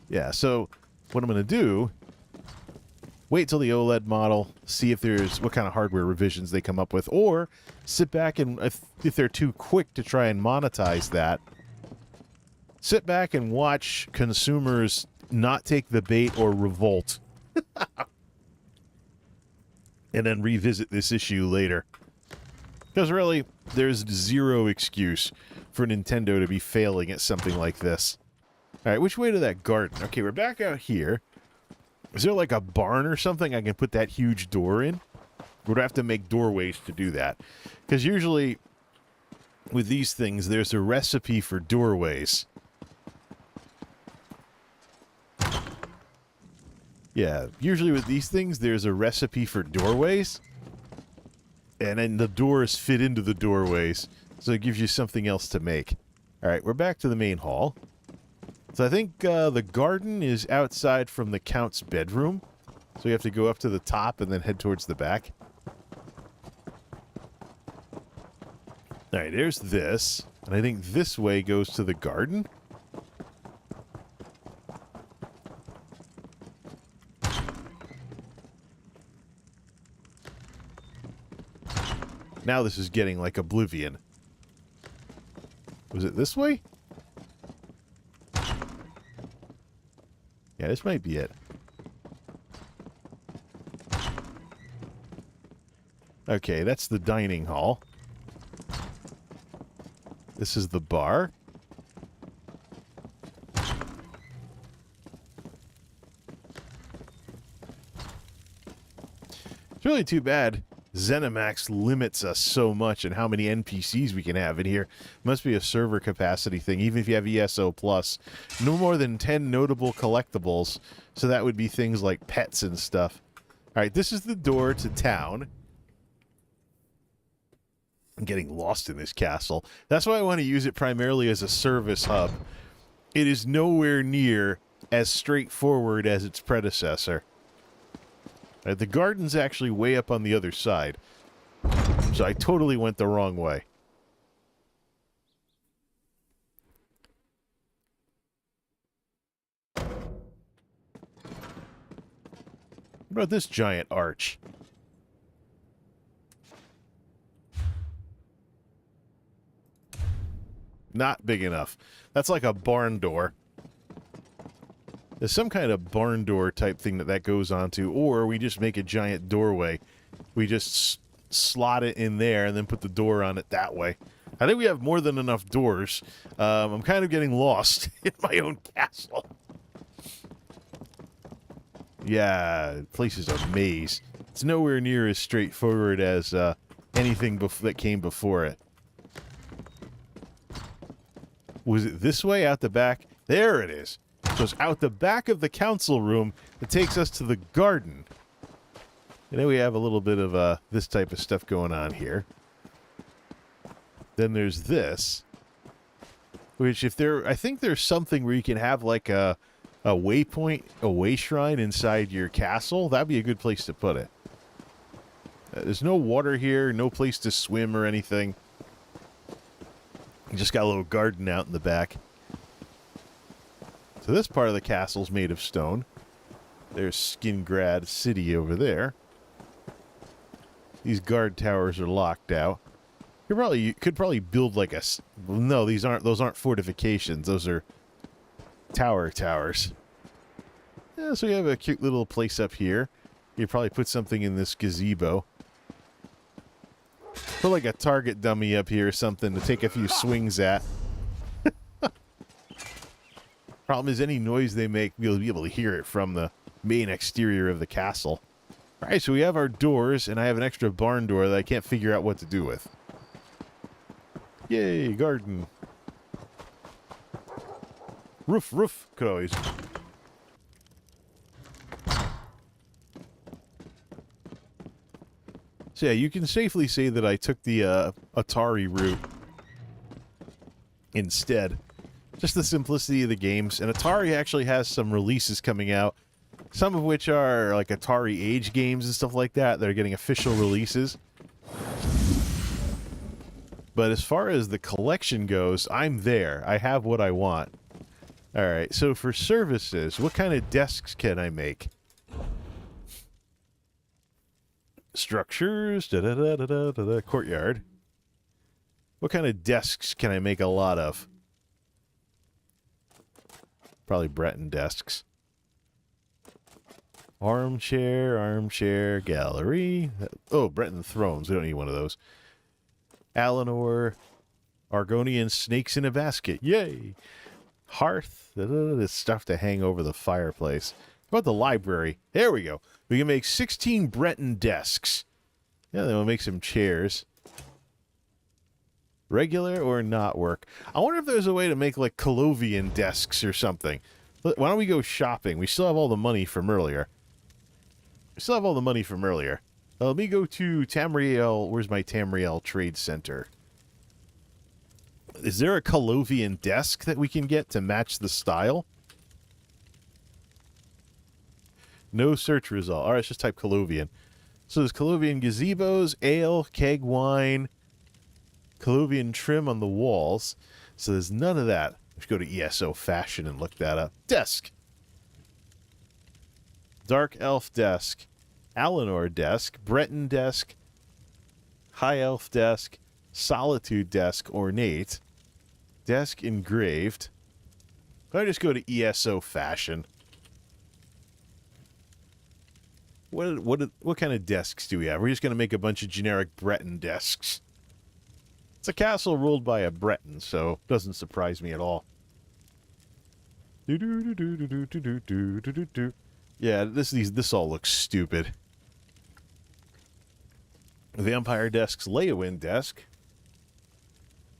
Yeah, so what I'm going to do... Wait till the OLED model, see if there's what kind of hardware revisions they come up with, or sit back and, if they're too quick to try and monetize that, sit back and watch consumers not take the bait or revolt. And then revisit this issue later. Because really, there's zero excuse for Nintendo to be failing at something like this. Alright, which way to that garden? Okay, we're back out here. Is there like a barn or something I can put that huge door in? Would I have to make doorways to do that? Because usually with these things, there's a recipe for doorways. Yeah, usually with these things, there's a recipe for doorways. And then the doors fit into the doorways. So it gives you something else to make. Alright, we're back to the main hall. So I think the garden is outside from the Count's bedroom. So you have to go up to the top and then head towards the back. All right, there's this. And I think this way goes to the garden. Now this is getting like Oblivion. Was it this way? Yeah, this might be it. Okay, that's the dining hall. This is the bar. It's really too bad ZeniMax limits us so much in how many NPCs we can have in here. Must be a server capacity thing, even if you have ESO Plus. No more than 10 notable collectibles, so that would be things like pets and stuff. Alright, this is the door to town. I'm getting lost in this castle. That's why I want to use it primarily as a service hub. It is nowhere near as straightforward as its predecessor. The garden's actually way up on the other side. So I totally went the wrong way. What about this giant arch? Not big enough. That's like a barn door. There's some kind of barn door type thing that goes onto, or we just make a giant doorway. We just slot it in there and then put the door on it that way. I think we have more than enough doors. I'm kind of getting lost in my own castle. Yeah, the place is a maze. It's nowhere near as straightforward as anything that came before it. Was it this way out the back? There it is. So it's out the back of the council room that takes us to the garden. And then we have a little bit of this type of stuff going on here. Then there's this. Which I think there's something where you can have like a waypoint, a way shrine inside your castle. That'd be a good place to put it. There's no water here, no place to swim or anything. You just got a little garden out in the back. So this part of the castle's made of stone. There's Skingrad City over there. These guard towers are locked out. You could probably build like a... No, those aren't fortifications. Those are towers. Yeah, so you have a cute little place up here. You probably put something in this gazebo. Put like a target dummy up here or something to take a few swings at. Problem is, any noise they make, you'll be able to hear it from the main exterior of the castle. Alright, so we have our doors, and I have an extra barn door that I can't figure out what to do with. Yay, garden. Roof, could always... So yeah, you can safely say that I took the Atari route instead. Just the simplicity of the games. And Atari actually has some releases coming out. Some of which are like Atari Age games and stuff like that. That are getting official releases. But as far as the collection goes, I'm there. I have what I want. Alright, so for services, what kind of desks can I make? Structures, courtyard. What kind of desks can I make a lot of? Probably Breton desks. Armchair, gallery. Oh, Breton thrones. We don't need one of those. Alinor, Argonian snakes in a basket. Yay! Hearth. This stuff to hang over the fireplace. How about the library? There we go. We can make 16 Breton desks. Yeah, then we'll make some chairs. Regular or not work. I wonder if there's a way to make like Colovian desks or something. Why don't we go shopping? We still have all the money from earlier. Let me go to Tamriel. Where's my Tamriel Trade Center? Is there a Colovian desk that we can get to match the style? No search result. Alright, let's just type Colovian. So there's Colovian gazebos, ale, keg wine, Colluvian trim on the walls. So there's none of that. We should go to ESO fashion and look that up. Desk. Dark elf desk. Alinor desk. Breton desk. High elf desk. Solitude desk. Ornate. Desk engraved. I just go to ESO fashion. What kind of desks do we have? We're just going to make a bunch of generic Breton desks. It's a castle ruled by a Breton, so it doesn't surprise me at all. Yeah, this all looks stupid. Vampire desk's Leowin desk.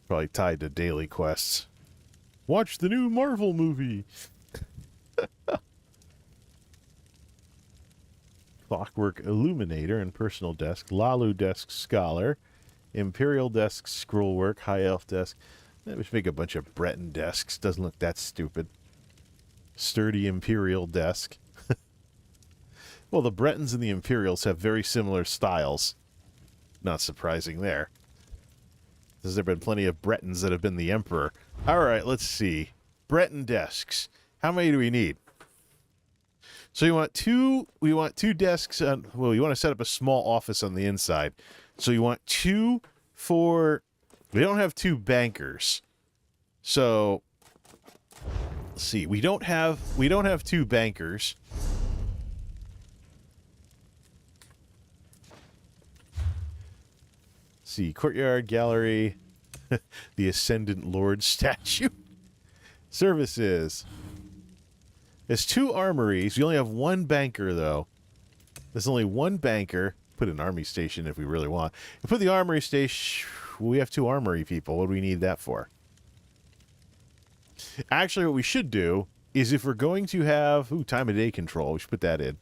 Probably tied to daily quests. Watch the new Marvel movie. Clockwork Illuminator and personal desk. Lalu desk Scholar. Imperial desk Scrollwork. High Elf desk. Let's make a bunch of Breton desks. Doesn't look that stupid. Sturdy Imperial desk. Well, the Bretons and the Imperials have very similar styles. Not surprising there. There's been plenty of Bretons that have been the Emperor. All right, let's see. Breton desks. How many do we need? So we want two desks on, well, you want to set up a small office on the inside. So you want two for, we don't have two bankers. So let's see. We don't have two bankers. Let's see, courtyard, gallery, the Ascendant Lord statue. Services. There's two armories. We only have one banker, though. There's only one banker. Put an army station if we really want. And put the armory station. We have two armory people. What do we need that for? Actually, what we should do is if we're going to have... Ooh, time of day control. We should put that in.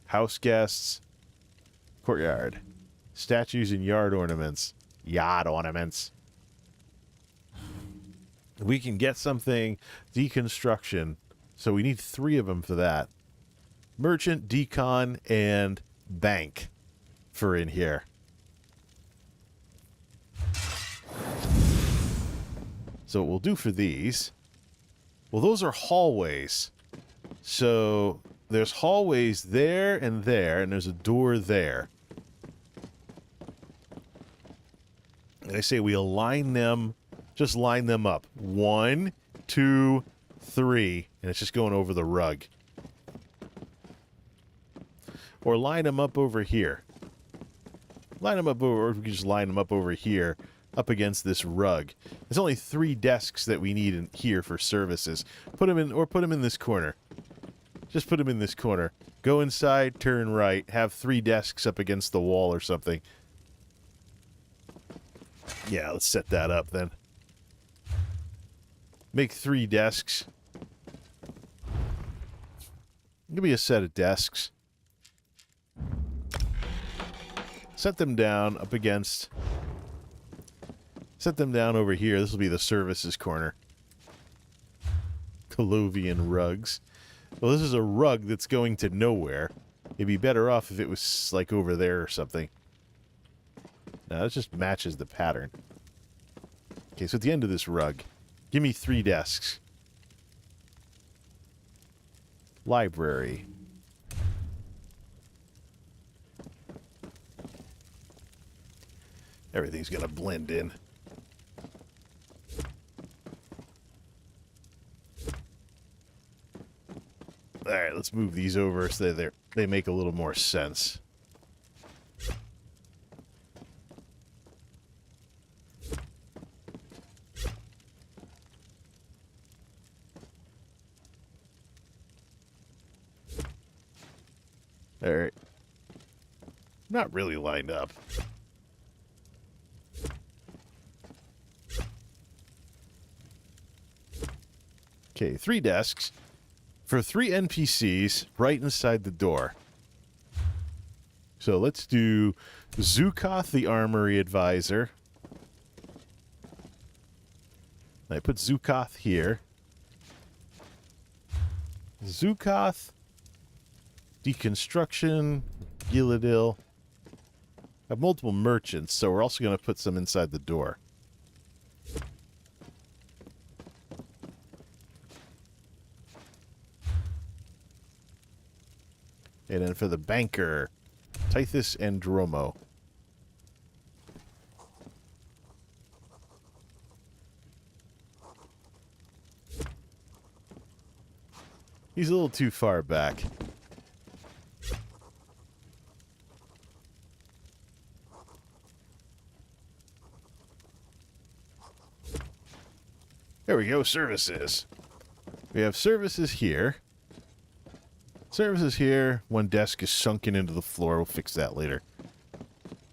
House guests. Courtyard. Statues and yard ornaments. Yard ornaments. We can get something. Deconstruction. So we need 3 of them for that. Merchant, decon, and bank for in here. So what we'll do for these... Well, those are hallways. So there's hallways there, and there's a door there. And I say we align them, just line them up. 1, 2, 3, and it's just going over the rug. Or line them up over here. Line them up over, or we can just line them up over here, up against this rug. There's only 3 desks that we need in here for services. Put them in, or put them in this corner. Just put them in this corner. Go inside, turn right, have 3 desks up against the wall or something. Yeah, let's set that up then. Make 3 desks. Give me a set of desks. Set them down up against... Set them down over here. This will be the services corner. Colovian rugs. Well, this is a rug that's going to nowhere. It'd be better off if it was, like, over there or something. No, it just matches the pattern. Okay, so at the end of this rug, give me 3 desks. Library. Everything's gonna blend in. Alright, let's move these over so they make a little more sense. Alright. Not really lined up. Okay, 3 desks for 3 NPCs right inside the door. So let's do Zukoth, the Armory Advisor. I put Zukoth here. Zukoth, Deconstruction, Gilladil. I have multiple merchants, so we're also going to put some inside the door. And then for the banker, Tithus and Dromo. He's a little too far back. There we go, services. We have services here. Services here. One desk is sunken into the floor. We'll fix that later.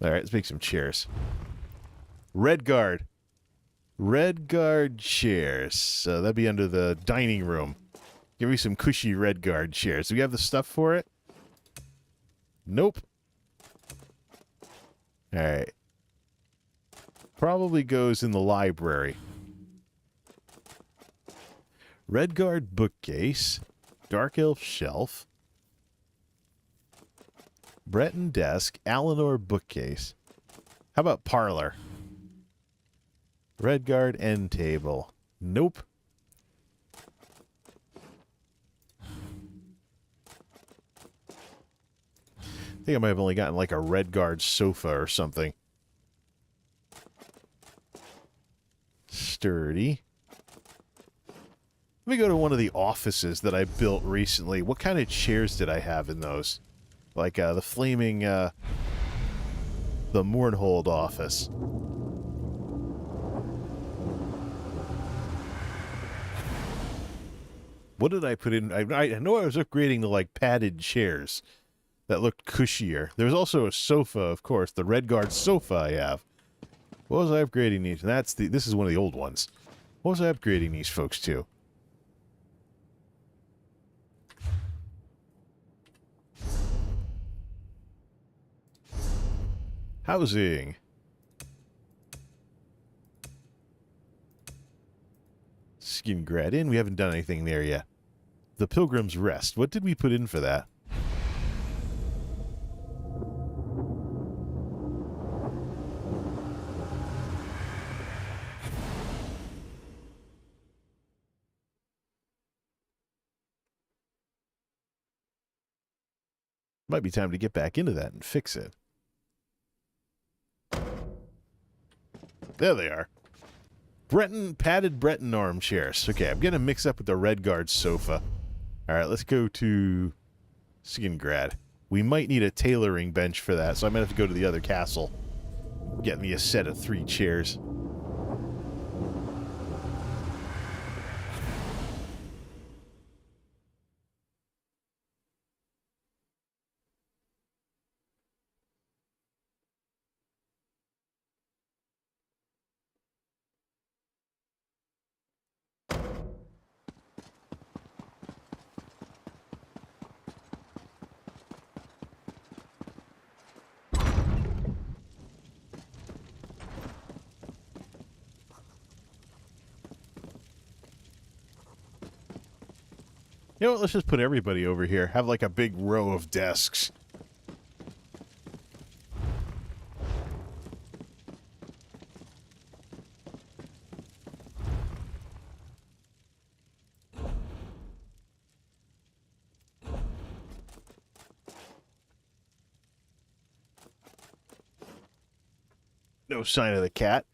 All right, let's make some chairs. Red guard. Red guard chairs. So that'd be under the dining room. Give me some cushy red guard chairs. Do we have the stuff for it? Nope. All right. Probably goes in the library. Red guard bookcase. Dark elf shelf. Breton desk. Alinor bookcase. How about parlor? Red guard end table. Nope. I think I might have only gotten like a red guard sofa or something. Sturdy. Let me go to one of the offices that I built recently. What kind of chairs did I have in those? Like the flaming, the Mournhold office. What did I put in? I know I was upgrading to like padded chairs that looked cushier. There was also a sofa, of course, the Red Guard sofa I have. What was I upgrading these? And this is one of the old ones. What was I upgrading these folks to? Housing. Skingrad Inn. We haven't done anything there yet. The Pilgrim's Rest. What did we put in for that? Might be time to get back into that and fix it. There they are. Padded Breton armchairs. Okay, I'm going to mix up with the Red Guard sofa. All right, let's go to Skingrad. We might need a tailoring bench for that, so I might have to go to the other castle. Get me a set of 3 chairs. You know what, let's just put everybody over here. Have like a big row of desks. No sign of the cat.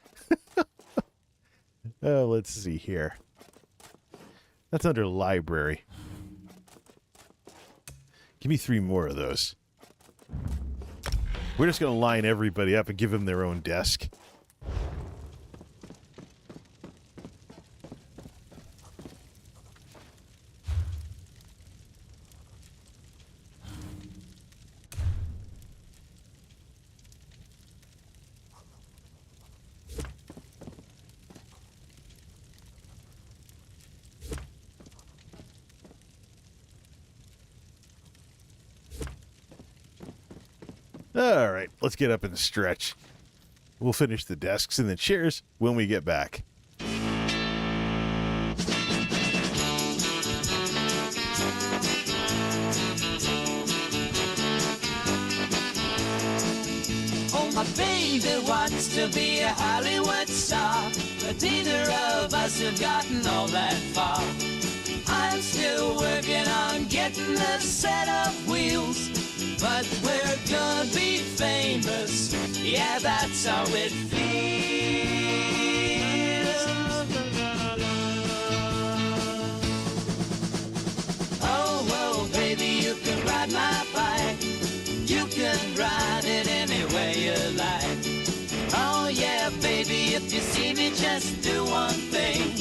Let's see here. That's under library. Give me 3 more of those. We're just going to line everybody up and give them their own desk. All right, let's get up and stretch. We'll finish the desks and the chairs when we get back. Oh, my baby wants to be a Hollywood star, but neither of us have gotten all that far. I'm still still working on getting a set of wheels. But we're gonna be famous, yeah, that's how it feels. Oh, well, baby, you can ride my bike. You can ride it any way you like. Oh, yeah, baby, if you see me, just do one thing.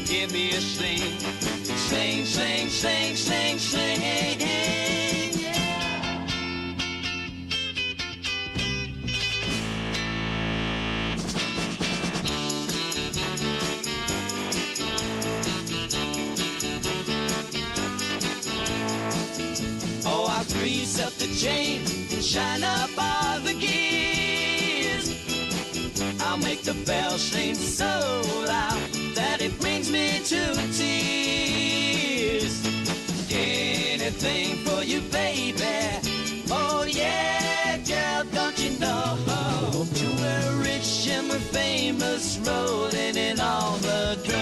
Give me a sling, sling, sling, sling, sling, sling, yeah. Oh, I'll grease up the chain and shine up all the gears. I'll make the bell sing so loud that it brings me to tears. Anything for you, baby. Oh yeah, girl, don't you know? We're rich and we're famous, rolling in all the dough.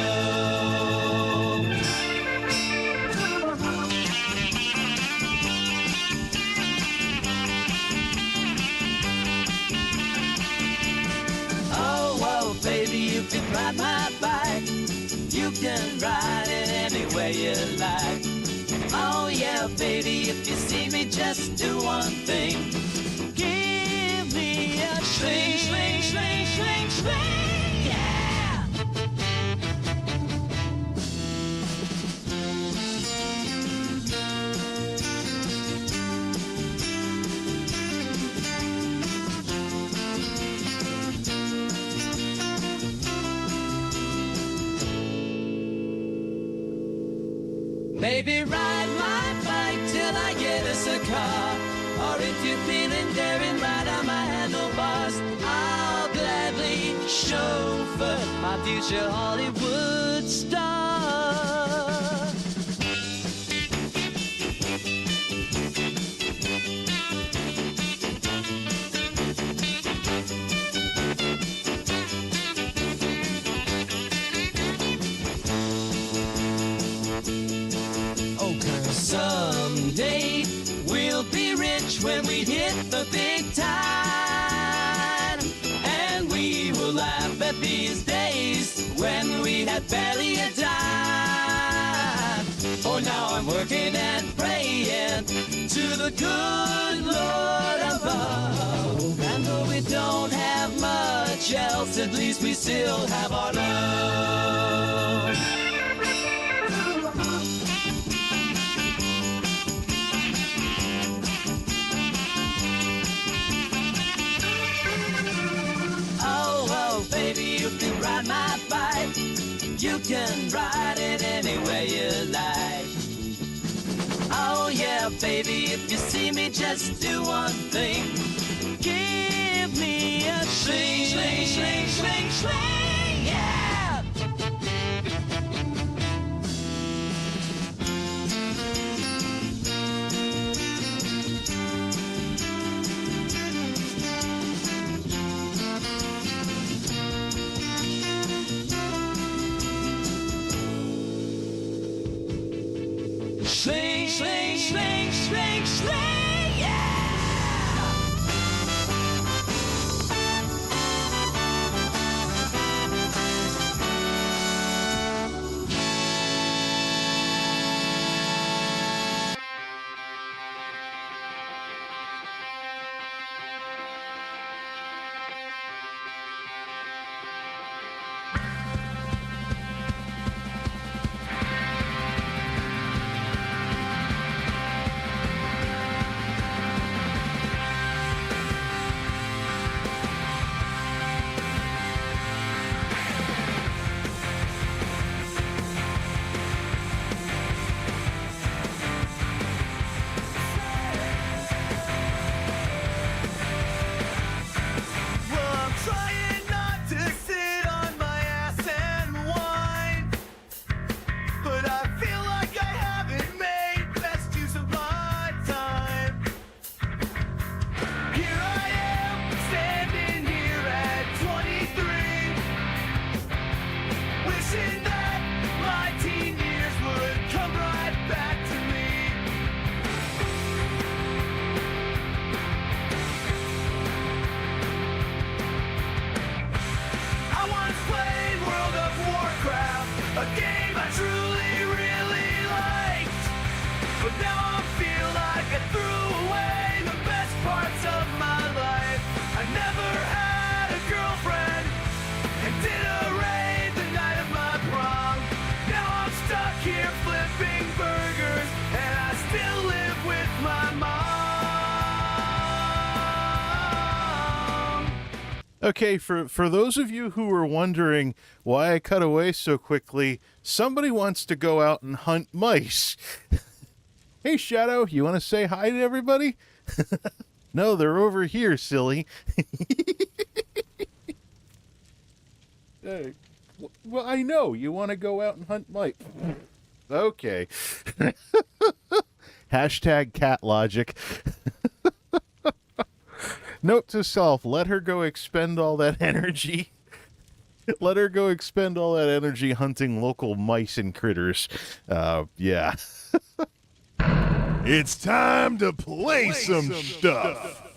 Oh, whoa, baby, you can ride my bike. You can ride it any way you like. Oh, yeah, baby, if you see me, just do one thing. Give me a sling, sling, sling, sling, sling, yeah! Baby, ride my bike till I get us a car. Or if you're feeling daring, ride on my handlebars. I'll gladly chauffeur my future Hollywood star. Someday we'll be rich when we hit the big time, and we will laugh at these days when we had barely a dime. Oh, now I'm working and praying to the good Lord above, and though we don't have much else, at least we still have our love. Baby, you can ride my bike. You can ride it any way you like. Oh yeah, baby, if you see me, just do one thing. Give me a sling, sling, sling, sling, sling, yeah! Sling, sling, sling, sling, sling, yeah! wishing that my teen years would come right back. truly really liked. But now I feel like I threw away the best parts of my life. I never had a girlfriend and did a raid the night of my prom. Now I'm stuck here flipping burgers and I still live with my mom. Okay, for those of you who were wondering why I cut away so quickly, somebody wants to go out and hunt mice. Hey, Shadow, you want to say hi to everybody? No, they're over here, silly. Hey, well, I know. You want to go out and hunt mice. Okay. Hashtag cat logic. Note to self, let her go expend all that energy. Let her go expend all that energy hunting local mice and critters. Yeah. It's time to play some stuff.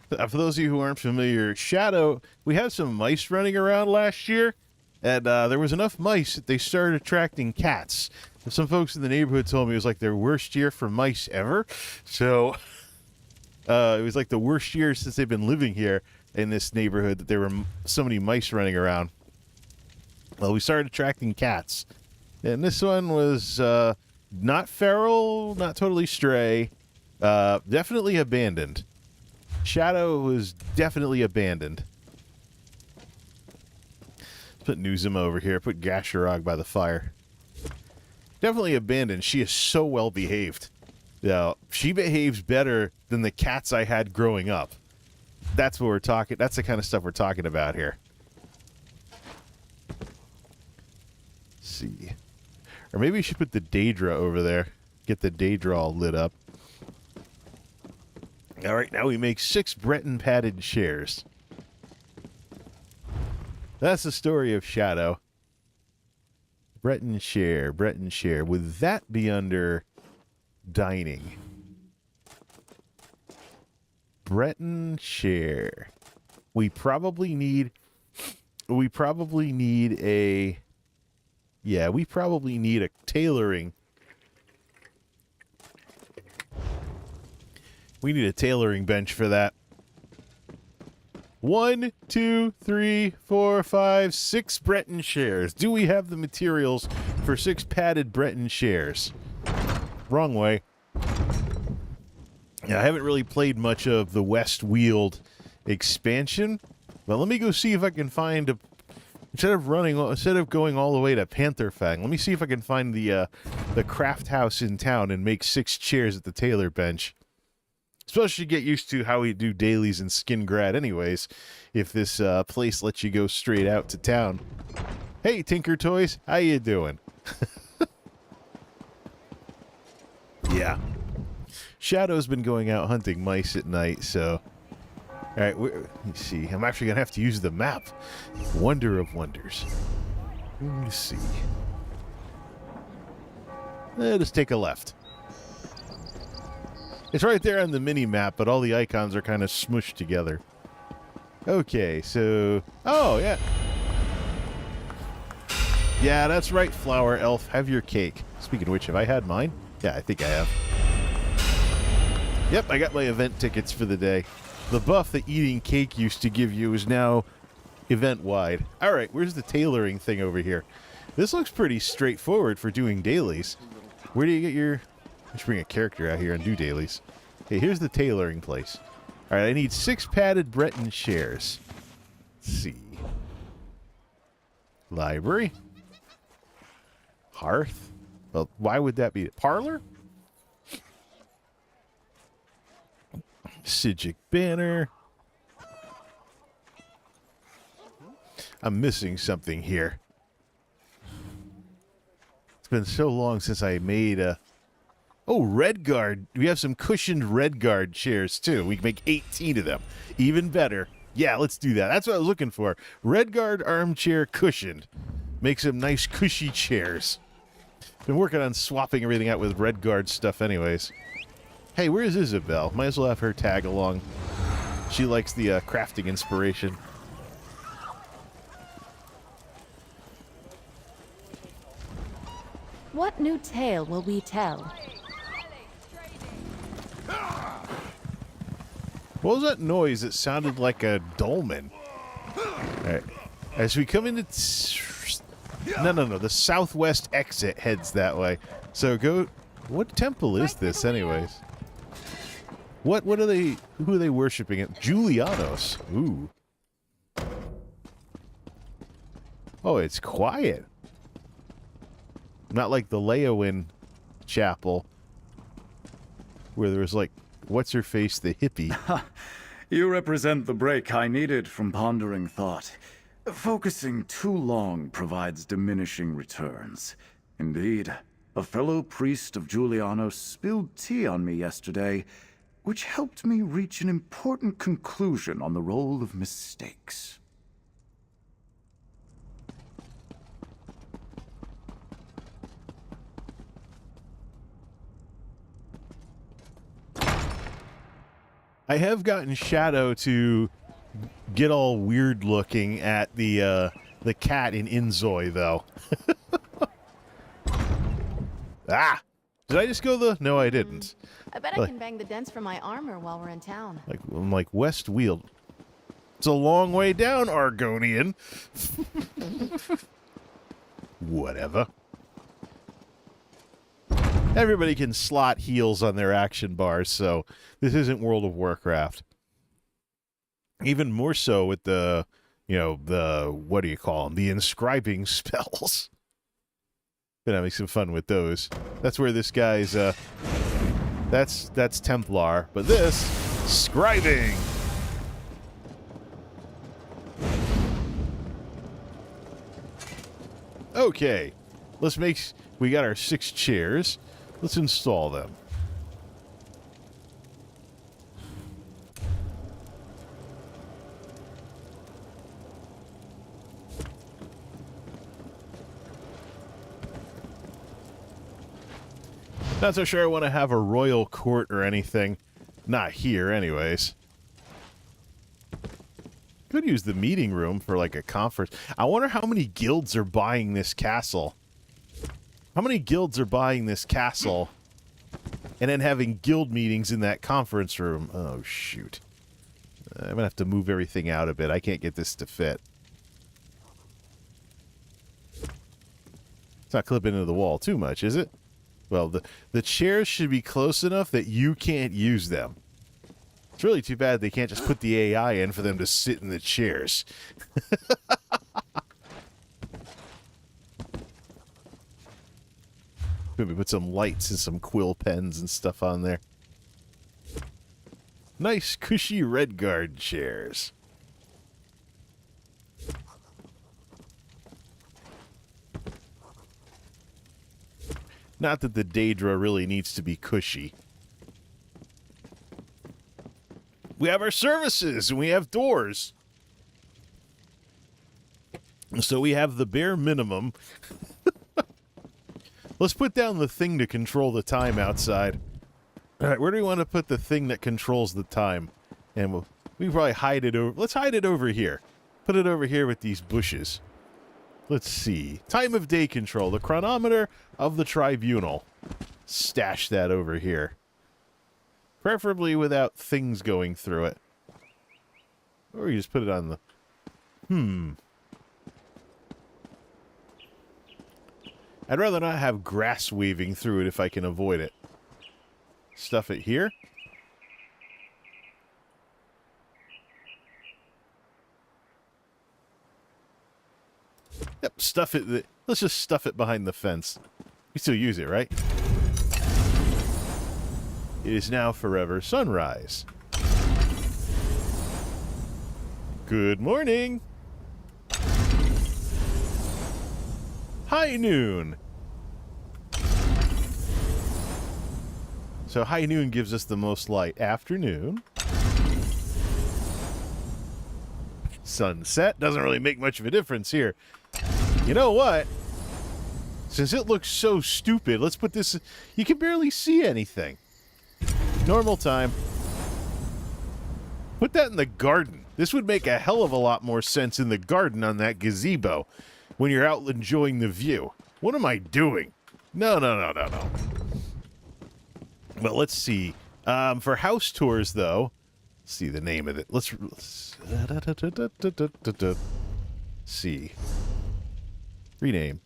For those of you who aren't familiar, Shadow, we had some mice running around last year, and there was enough mice that they started attracting cats. Some folks in the neighborhood told me it was like their worst year for mice ever. So it was like the worst year since they've been living here in this neighborhood that there were so many mice running around. Well, we started attracting cats. And this one was not feral, not totally stray, definitely abandoned. Shadow was definitely abandoned. Let's put Newsom over here. Put Gasharog by the fire. Definitely abandoned. She is so well behaved. Now, she behaves better than the cats I had growing up. That's what we're talking. That's the kind of stuff we're talking about here. Let's see. Or maybe we should put the Daedra over there. Get the Daedra all lit up. All right, now we make 6 Breton padded shares. That's the story of Shadow. Breton share, Breton share. Would that be under dining? Breton share. We probably need a, yeah, we probably need a tailoring. We need a tailoring bench for that. 1, 2, 3, 4, 5, 6 Breton shares. Do we have the materials for 6 padded Breton shares? Wrong way. Yeah, I haven't really played much of the West Weald expansion, but let me go see if I can find a. Instead of going all the way to Pantherfang, let me see if I can find the craft house in town and make 6 chairs at the tailor bench. Especially get used to how we do dailies in Skingrad anyways, if this place lets you go straight out to town. Hey, Tinker Toys, how you doing? Yeah. Shadow's been going out hunting mice at night, so... Alright, let me see. I'm actually going to have to use the map. Wonder of wonders. Let me see. Just take a left. It's right there on the mini-map, but all the icons are kind of smushed together. Okay, so... Oh, yeah. Yeah, that's right, Flower Elf. Have your cake. Speaking of which, have I had mine? Yeah, I think I have. Yep, I got my event tickets for the day. The buff that eating cake used to give you is now event-wide. All right, where's the tailoring thing over here? This looks pretty straightforward for doing dailies. Where do you get your... Let's bring a character out here and do dailies. Okay, here's the tailoring place. All right, I need 6 padded Breton shares. Let's see. Library. Hearth. Well, why would that be? Parlor? Sigic banner. I'm missing something here. It's been so long since I made a... Oh, Red Guard. We have some cushioned Red Guard chairs, too. We can make 18 of them. Even better. Yeah, let's do that. That's what I was looking for. Red Guard armchair cushioned. Make some nice cushy chairs. Been working on swapping everything out with Red Guard stuff anyways. Hey, where's Isabel? Might as well have her tag along. She likes the crafting inspiration. What new tale will we tell? What was that noise? It sounded like a dolmen. Alright. As we come into... No. The southwest exit heads that way. So go... What temple is this, anyways? What are they... Who are they worshipping at? Julianos. Ooh. Oh, it's quiet. Not like the Leowin chapel. Where there was like... What's-her-face, the hippie. You represent the break I needed from pondering thought. Focusing too long provides diminishing returns. Indeed, a fellow priest of Julianos spilled tea on me yesterday, which helped me reach an important conclusion on the role of mistakes. I have gotten Shadow to get all weird looking at the cat in Inzoi, though. Ah! Did I just go the... No, I didn't. I bet I can bang the dents from my armor while we're in town. I'm like West Weald. It's a long way down, Argonian. Whatever. Everybody can slot heals on their action bars, so this isn't World of Warcraft. Even more so with the, what do you call them? The inscribing spells. Been having some fun with those. That's where this guy's, that's Templar, but this, scribing. Okay, we got our 6 chairs. Let's install them. Not so sure I want to have a royal court or anything. Not here, anyways. Could use the meeting room for like a conference. I wonder how many guilds are buying this castle. How many guilds are buying this castle and then having guild meetings in that conference room? Oh, shoot. I'm going to have to move everything out a bit. I can't get this to fit. It's not clipping into the wall too much, is it? Well, the chairs should be close enough that you can't use them. It's really too bad they can't just put the AI in for them to sit in the chairs. Maybe put some lights and some quill pens and stuff on there. Nice, cushy Redguard chairs. Not that the Daedra really needs to be cushy. We have our services, and we have doors. So we have the bare minimum. Let's put down the thing to control the time outside. All right, where do we want to put the thing that controls the time? And we can probably hide it over... Let's hide it over here. Put it over here with these bushes. Let's see. Time of day control. The chronometer of the tribunal. Stash that over here. Preferably without things going through it. Or you just put it on the... I'd rather not have grass weaving through it if I can avoid it. Stuff it here. Yep, stuff it. Let's just stuff it behind the fence. We still use it, right? It is now forever sunrise. Good morning. High noon. So high noon gives us the most light. Afternoon. Sunset. Doesn't really make much of a difference here. You know what? Since it looks so stupid, let's put this... You can barely see anything. Normal time. Put that in the garden. This would make a hell of a lot more sense in the garden on that gazebo when you're out enjoying the view. What am I doing? No. Well, let's see. For house tours, though, let's see the name of it. Let's see. Rename.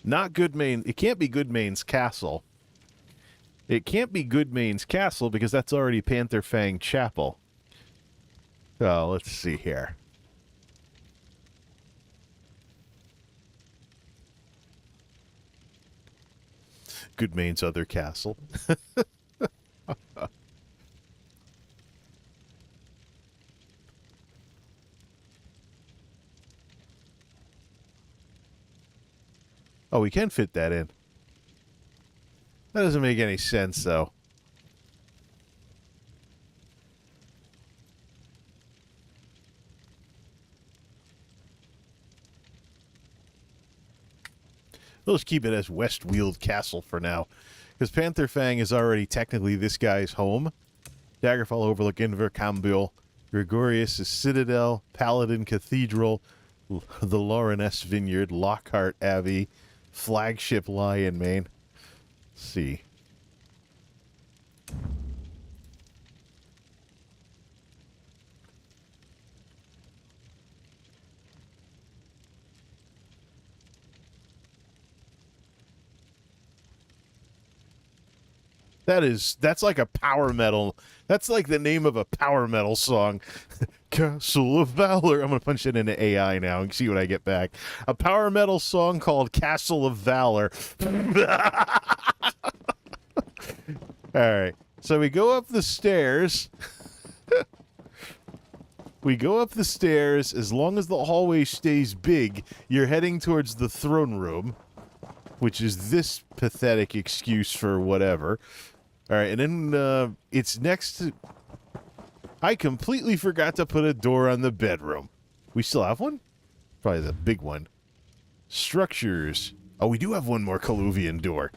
Not Goodmain. It can't be Goodmain's Castle. It can't be Goodmain's Castle because that's already Panther Fang Chapel. Oh, let's see here. Goodmain's other castle. Oh, we can fit that in. That doesn't make any sense, though. Let's keep it as Westweald Castle for now. Because Panther Fang is already technically this guy's home. Daggerfall Overlook, Invercambule, Gregorius' Citadel, Paladin Cathedral, the Laureness Vineyard, Lockhart Abbey, Flagship Lion Mane. Let's see. That's like a power metal. That's like the name of a power metal song. Castle of Valor. I'm going to punch it into AI now and see what I get back. A power metal song called Castle of Valor. All right. So we go up the stairs. We go up the stairs. As long as the hallway stays big, you're heading towards the throne room, which is this pathetic excuse for whatever. All right, and then it's next to... I completely forgot to put a door on the bedroom. We still have one? Probably the big one. Structures. Oh, we do have one more Colluvian door.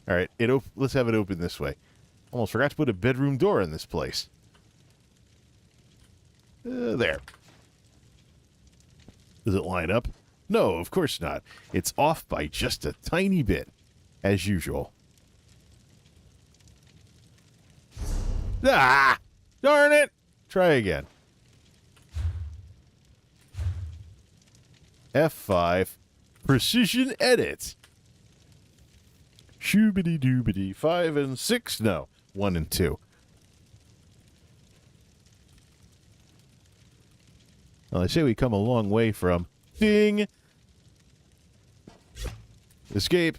All right, let's have it open this way. Almost forgot to put a bedroom door in this place. There. Does it line up? No, of course not. It's off by just a tiny bit, as usual. Ah! Darn it! Try again. F5. Precision edit. Shoobity-doobity. 5 and 6? No. 1 and 2. Well, I say we come a long way from... Ding! Escape.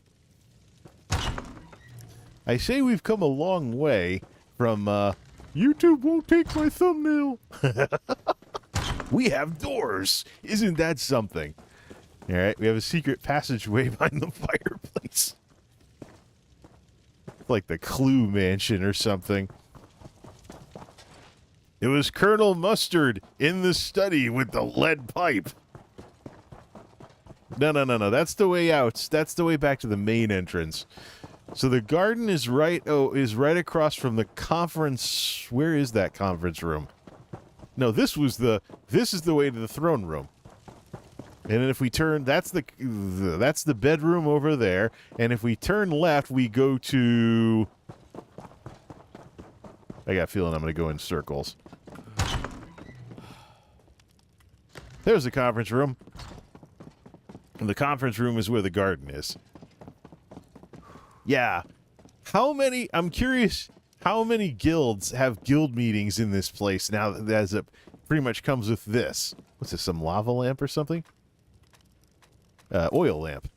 I say we've come a long way from, YouTube won't take my thumbnail. We have doors. Isn't that something? All right, we have a secret passageway behind the fireplace. Like the Clue Mansion or something. It was Colonel Mustard in the study with the lead pipe. No. That's the way out. That's the way back to the main entrance. So the garden is right across from the conference. Where is that conference room? No, this is the way to the throne room. And then if we turn, that's the bedroom over there. And if we turn left, we go to... I got a feeling I'm going to go in circles. There's the conference room. And the conference room is where the garden is. Yeah. I'm curious how many guilds have guild meetings in this place now that it pretty much comes with this. What's this, some lava lamp or something? Oil lamp.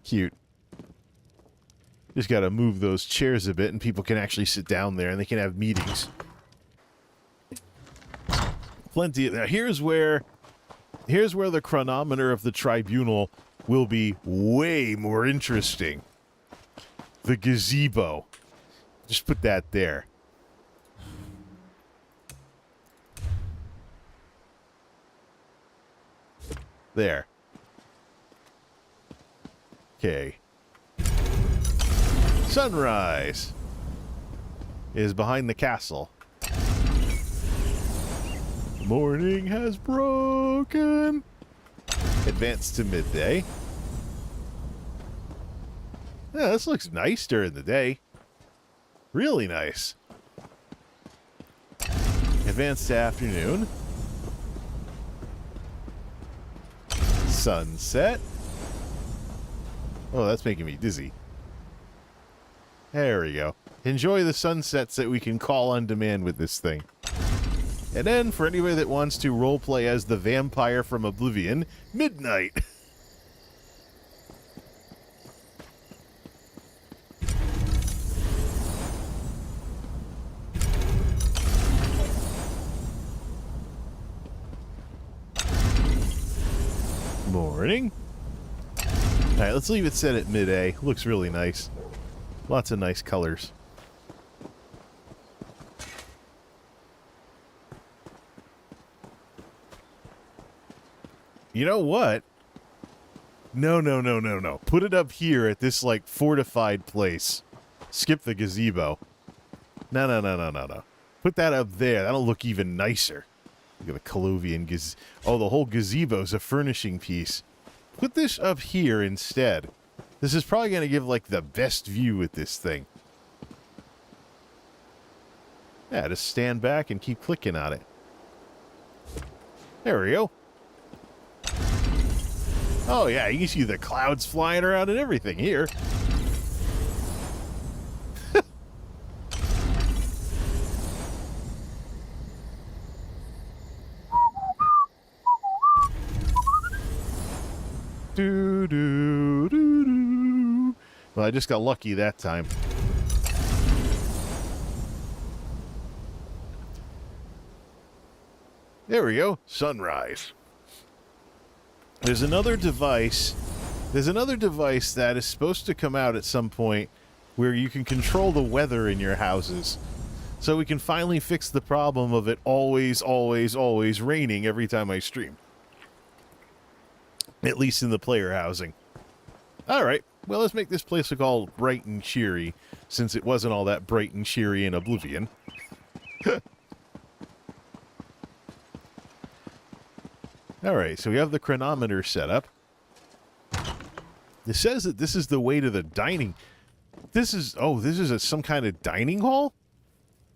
Cute. Just gotta move those chairs a bit and people can actually sit down there and they can have meetings. Plenty of... Now here's where the chronometer of the tribunal will be way more interesting. The gazebo. Just put that there. There. Okay. Sunrise is behind the castle. Morning has broken. Advance to midday. Yeah, this looks nice during the day. Really nice. Advance to afternoon. Sunset. Oh, that's making me dizzy. There we go. Enjoy the sunsets that we can call on demand with this thing. And then, for anybody that wants to roleplay as the vampire from Oblivion, midnight. Morning. Alright, let's leave it set at mid-A. Looks really nice. Lots of nice colors. You know what? No. Put it up here at this, like, fortified place. Skip the gazebo. No. Put that up there. That'll look even nicer. Look at the Colovian gazebo. Oh, the whole gazebo's a furnishing piece. Put this up here instead. This is probably going to give, like, the best view with this thing. Yeah, just stand back and keep clicking on it. There we go. Oh, yeah, you can see the clouds flying around and everything here. Do. Well, I just got lucky that time. There we go. Sunrise. There's another device. There's another device that is supposed to come out at some point where you can control the weather in your houses. So we can finally fix the problem of it always raining every time I stream. At least in the player housing. Alright, well, let's make this place look all bright and cheery, since it wasn't all that bright and cheery in Oblivion. Alright, so we have the chronometer set up. It says that this is the way to the dining... This is some kind of dining hall?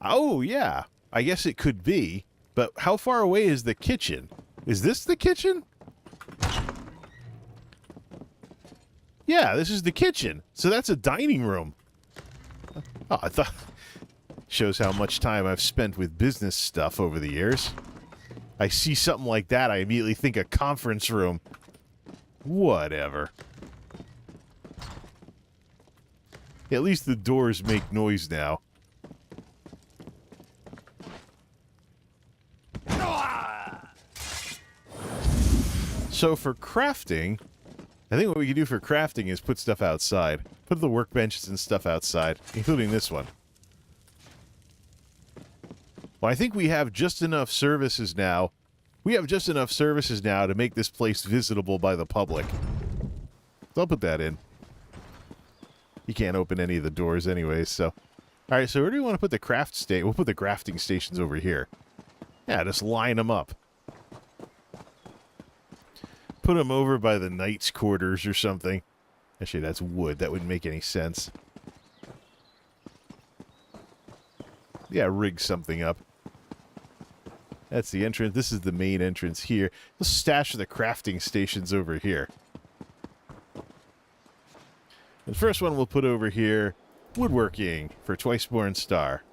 Oh, yeah. I guess it could be. But how far away is the kitchen? Is this the kitchen? Yeah, this is the kitchen. So that's a dining room. Oh, I thought... Shows how much time I've spent with business stuff over the years. I see something like that, I immediately think a conference room. Whatever. At least the doors make noise now. So for crafting, I think what we can do for crafting is put stuff outside. Put the workbenches and stuff outside, including this one. Well, I think we have just enough services now. We have just enough services now to make this place visitable by the public. So I'll put that in. You can't open any of the doors anyways, so... Alright, so where do we want to put the craft station? We'll put the crafting stations over here. Yeah, just line them up. Put them over by the knight's quarters or something. Actually, that's wood. That wouldn't make any sense. Yeah, rig something up. That's the entrance. This is the main entrance here. Let's stash the crafting stations over here. The first one we'll put over here, woodworking for Twiceborn Star.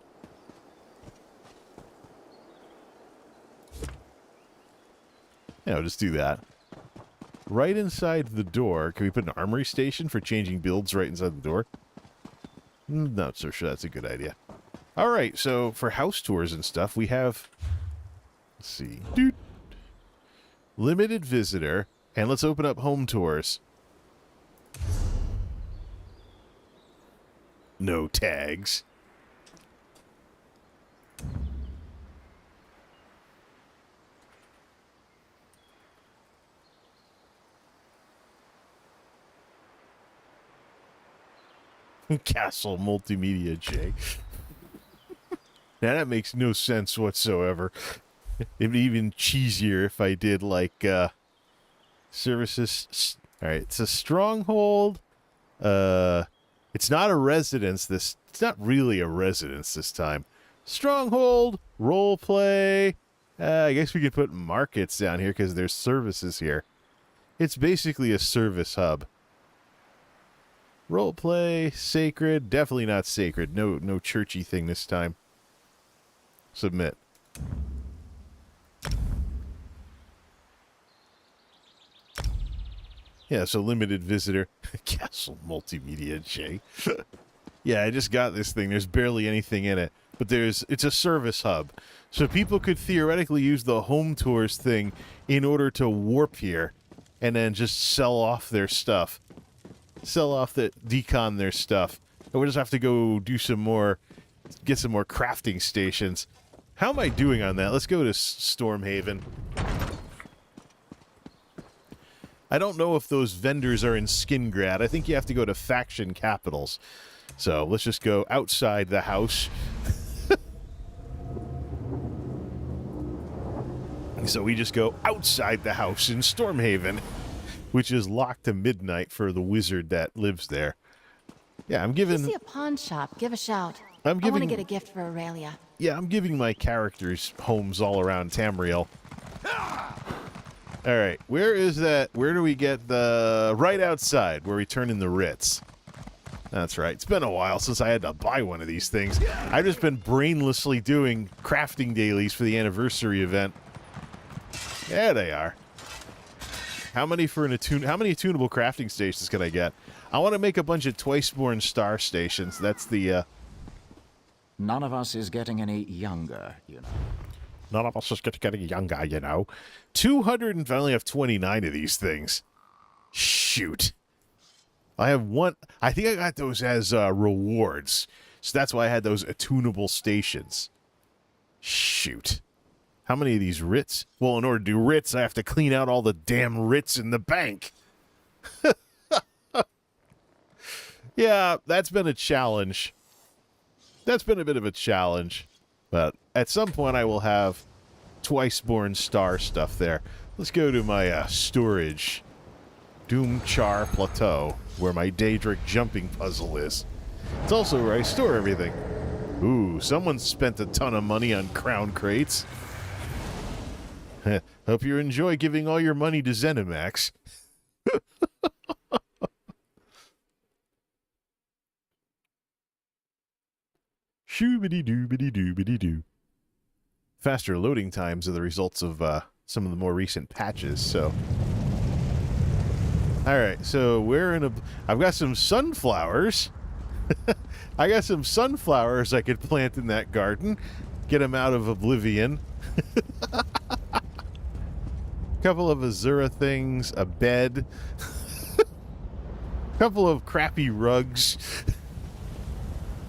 Yeah, we'll just do that. Right inside the door, can we put an armory station for changing builds right inside the door? Not so sure that's a good idea. Alright, so for house tours and stuff, we have... Let's see. Doot. Limited visitor. And let's open up home tours. No tags. Castle Multimedia J. Now that makes no sense whatsoever. It'd be even cheesier if I did like services. All right, it's a stronghold. It's not a residence. It's not really a residence this time. Stronghold, role play. I guess we could put markets down here because there's services here. It's basically a service hub. Role play, sacred, definitely not sacred. No churchy thing this time. Submit. Yeah, so limited visitor. Castle Multimedia J. Yeah, I just got this thing. There's barely anything in it. But it's a service hub. So people could theoretically use the home tours thing in order to warp here and then just sell off their stuff. Decon their stuff. And we'll just have to go do some more, get some more crafting stations. How am I doing on that? Let's go to Stormhaven. I don't know if those vendors are in Skingrad. I think you have to go to faction capitals. So let's just go outside the house. So we just go outside the house in Stormhaven, which is locked to midnight for the wizard that lives there. Yeah, I'm giving... If you see a pawn shop, give a shout. I want to get a gift for Aurelia. Yeah, I'm giving my characters homes all around Tamriel. All right, where is that? Where do we get the... Right outside, where we turn in the Ritz. That's right. It's been a while since I had to buy one of these things. I've just been brainlessly doing crafting dailies for the anniversary event. There they are. How many attunable crafting stations can I get? I want to make a bunch of twice-born star stations. That's the, None of us is getting any younger, you know. None of us is getting younger, you know. 200 and I only have 29 of these things. Shoot. I have one. I think I got those as rewards. So that's why I had those attunable stations. Shoot. How many of these writs? Well, in order to do writs, I have to clean out all the damn writs in the bank. Yeah, that's been a challenge. That's been a bit of a challenge. But at some point, I will have twice-born star stuff there. Let's go to my storage. Doomchar Plateau, where my Daedric jumping puzzle is. It's also where I store everything. Ooh, someone spent a ton of money on crown crates. Hope you enjoy giving all your money to Zenimax. Shoobity-doobity-doobity-doo. Faster loading times are the results of some of the more recent patches, so... Alright, so I've got some sunflowers. I got some sunflowers I could plant in that garden. Get them out of oblivion. Couple of Azura things, a bed. Couple of crappy rugs.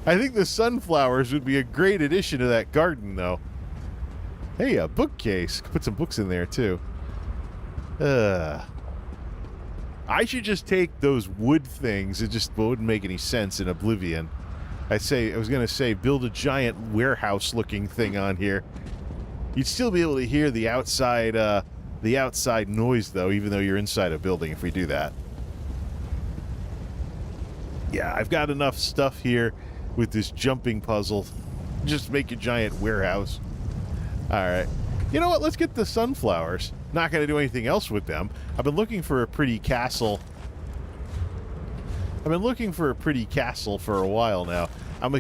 I think the sunflowers would be a great addition to that garden, though. Hey, a bookcase. Put some books in there, too. I should just take those wood things. It just wouldn't make any sense in Oblivion. I was going to say, build a giant warehouse-looking thing on here. You'd still be able to hear the outside noise, though, even though you're inside a building if we do that. Yeah, I've got enough stuff here with this jumping puzzle. Just make a giant warehouse. All right. You know what? Let's get the sunflowers. Not going to do anything else with them. I've been looking for a pretty castle. For a while now. I was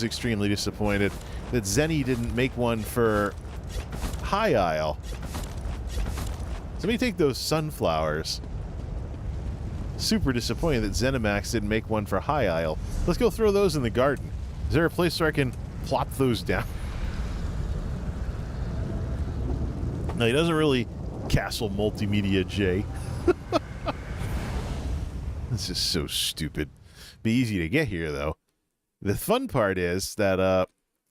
extremely disappointed that Zenny didn't make one for High Isle. So let me take those sunflowers. Super disappointed that Zenimax didn't make one for High Isle. Let's go throw those in the garden. Is there a place where I can plop those down? No, he doesn't really Castle Multimedia J. This is so stupid. Be easy to get here, though. The fun part is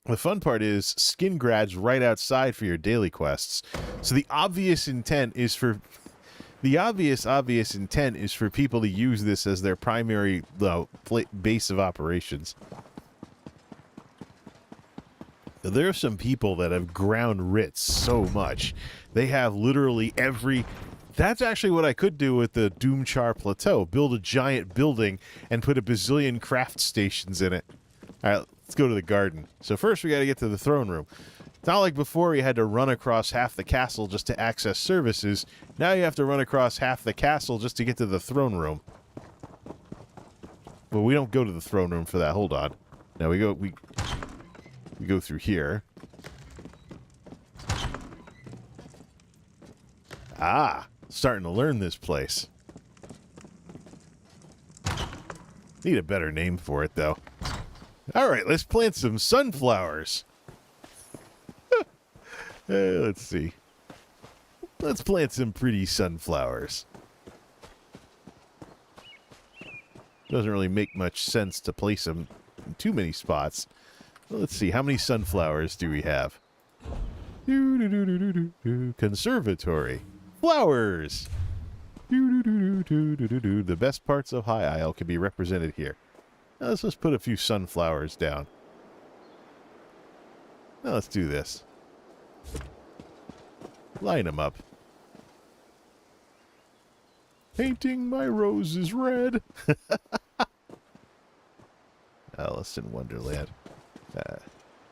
Skingrad's right outside for your daily quests. So the obvious intent is for The obvious intent is for people to use this as their primary base of operations. There are some people that have ground writs so much. They have literally every... That's actually what I could do with the Doomchar Plateau. Build a giant building and put a bazillion craft stations in it. All right, let's go to the garden. So first we got to get to the throne room. It's not like before you had to run across half the castle just to access services. Now you have to run across half the castle just to get to the throne room. Well, we don't go to the throne room for that. Hold on. Now we go through here. Ah, starting to learn this place. Need a better name for it, though. All right, let's plant some sunflowers. Let's see. Let's plant some pretty sunflowers. Doesn't really make much sense to place them in too many spots. Well, let's see. How many sunflowers do we have? Conservatory. Flowers. The best parts of High Isle can be represented here. Now, let's just put a few sunflowers down. Now let's do this. Line them up. Painting my roses red. Alice in Wonderland.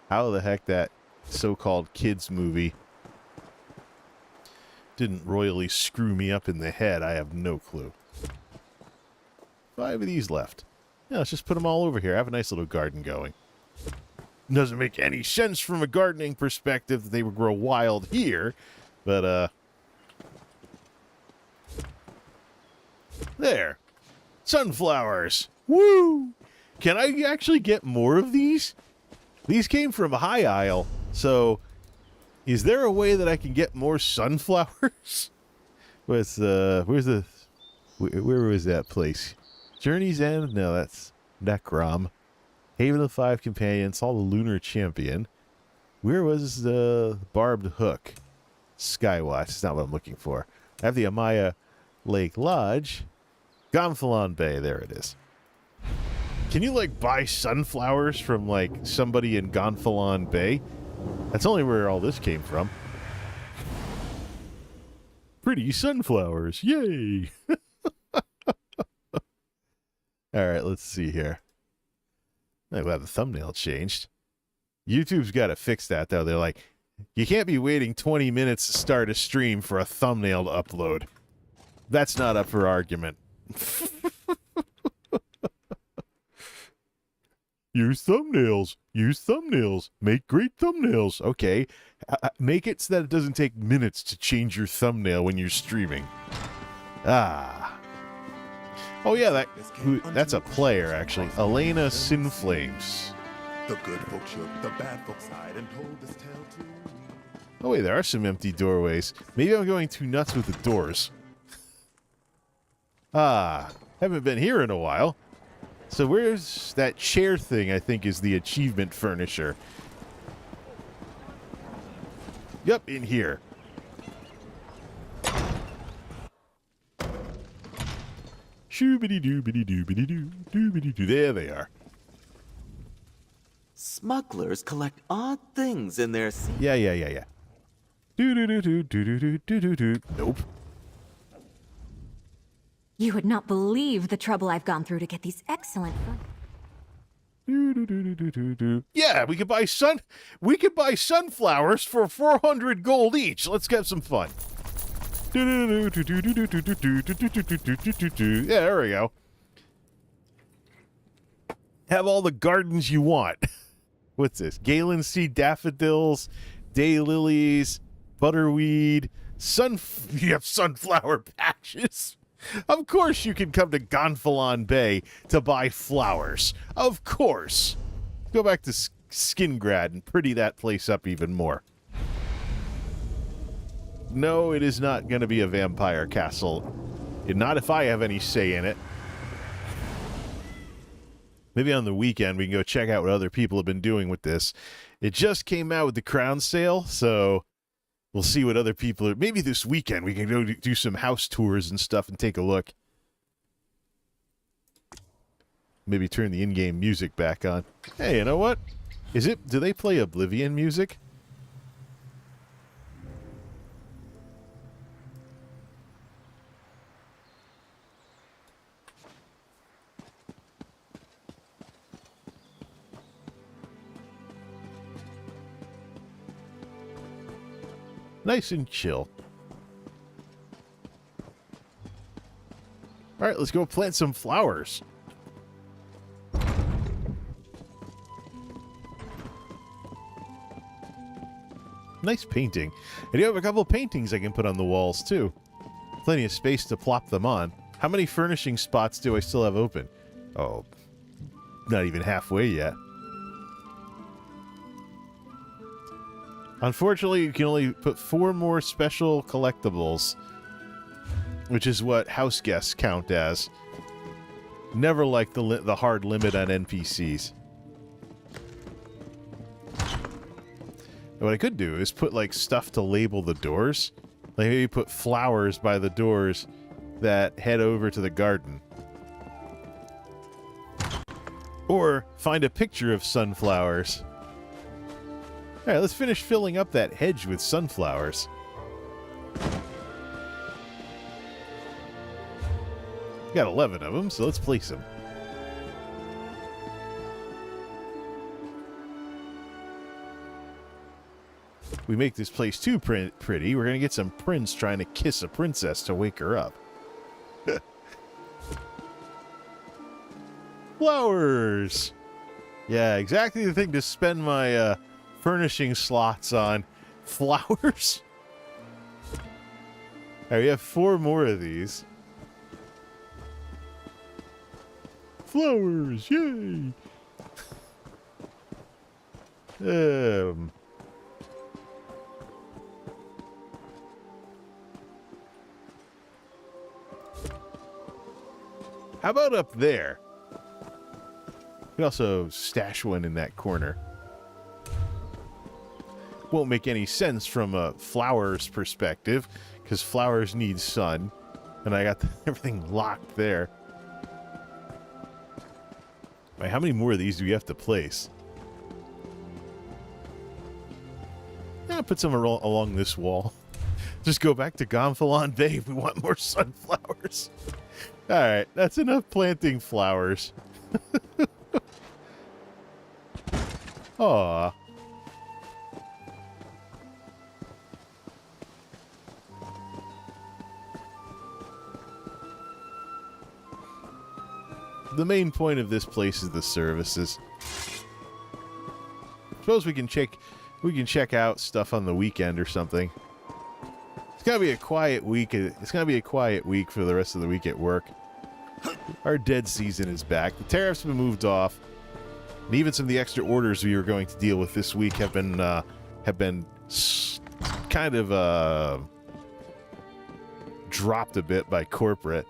How the heck that so-called kids movie didn't royally screw me up in the head, I have no clue. 5 of these left. Yeah, let's just put them all over here. Have a nice little garden going. Doesn't make any sense from a gardening perspective that they would grow wild here, but, there. Sunflowers. Woo! Can I actually get more of these? These came from High Isle, so is there a way that I can get more sunflowers? Where was that place? Journey's End? No, that's Necrom. Haven of the Five Companions, saw the Lunar Champion. Where was the Barbed Hook? Skywatch is not what I'm looking for. I have the Amaya Lake Lodge. Gonfalon Bay, there it is. Can you, like, buy sunflowers from, like, somebody in Gonfalon Bay? That's only where all this came from. Pretty sunflowers, yay! Alright, let's see here. I'm glad the thumbnail changed. YouTube's got to fix that, though. They're like, you can't be waiting 20 minutes to start a stream for a thumbnail to upload. That's not up for argument. Use thumbnails. Use thumbnails. Make great thumbnails. Okay. Make it so that it doesn't take minutes to change your thumbnail when you're streaming. Ah. Oh, yeah, that's a player, actually. Elena Sinflames. The good folks shook the bad folks side and told this tale to me. Oh, wait, there are some empty doorways. Maybe I'm going too nuts with the doors. Ah, haven't been here in a while. So where's that chair thing I think is the achievement furnisher? Yep, in here. Shoobity-doobity-doobity-doo, doobity-doo. There they are. Smugglers collect odd things in their sea. Yeah. Do-do-do-do-do-do-do-do-do. Nope. You would not believe the trouble I've gone through to get these excellent... Yeah, we could buy sunflowers for 400 gold each. Let's get some fun. Yeah, there we go. Have all the gardens you want. What's this? Galen seed daffodils, daylilies, butterweed, you have sunflower patches. Of course you can come to Gonfalon Bay to buy flowers. Of course. Go back to Skingrad and pretty that place up even more. No, it is not going to be a vampire castle. Not if I have any say in it. Maybe on the weekend we can go check out what other people have been doing with this. It just came out with the crown sale, so we'll see what other people are. Maybe this weekend we can go do some house tours and stuff and take a look. Maybe turn the in-game music back on. Hey, you know what? Do they play Oblivion music? Nice and chill. All right, let's go plant some flowers. Nice painting. And you have a couple paintings I can put on the walls, too. Plenty of space to plop them on. How many furnishing spots do I still have open? Oh, not even halfway yet. Unfortunately, you can only put 4 more special collectibles, which is what house guests count as. Never liked the hard limit on NPCs. And what I could do is put, like, stuff to label the doors. Like, maybe put flowers by the doors that head over to the garden. Or find a picture of sunflowers. All right, let's finish filling up that hedge with sunflowers. Got 11 of them, so let's place them. We make this place too pretty. We're going to get some prince trying to kiss a princess to wake her up. Flowers! Yeah, exactly the thing to spend my furnishing slots on. Flowers? All right, we have 4 more of these. Flowers! Yay! How about up there? We can also stash one in that corner. Won't make any sense from a flowers perspective, because flowers need sun, and I got everything locked there. Wait, how many more of these do we have to place? Yeah, put some along this wall. Just go back to Gonfalon Bay if we want more sunflowers. Alright, that's enough planting flowers. Aww. The main point of this place is the services. Suppose we can check out stuff on the weekend or something. It's gonna be a quiet week. It's gonna be a quiet week for the rest of the week at work. Our dead season is back. The tariffs have been moved off, and even some of the extra orders we were going to deal with this week have been kind of dropped a bit by corporate.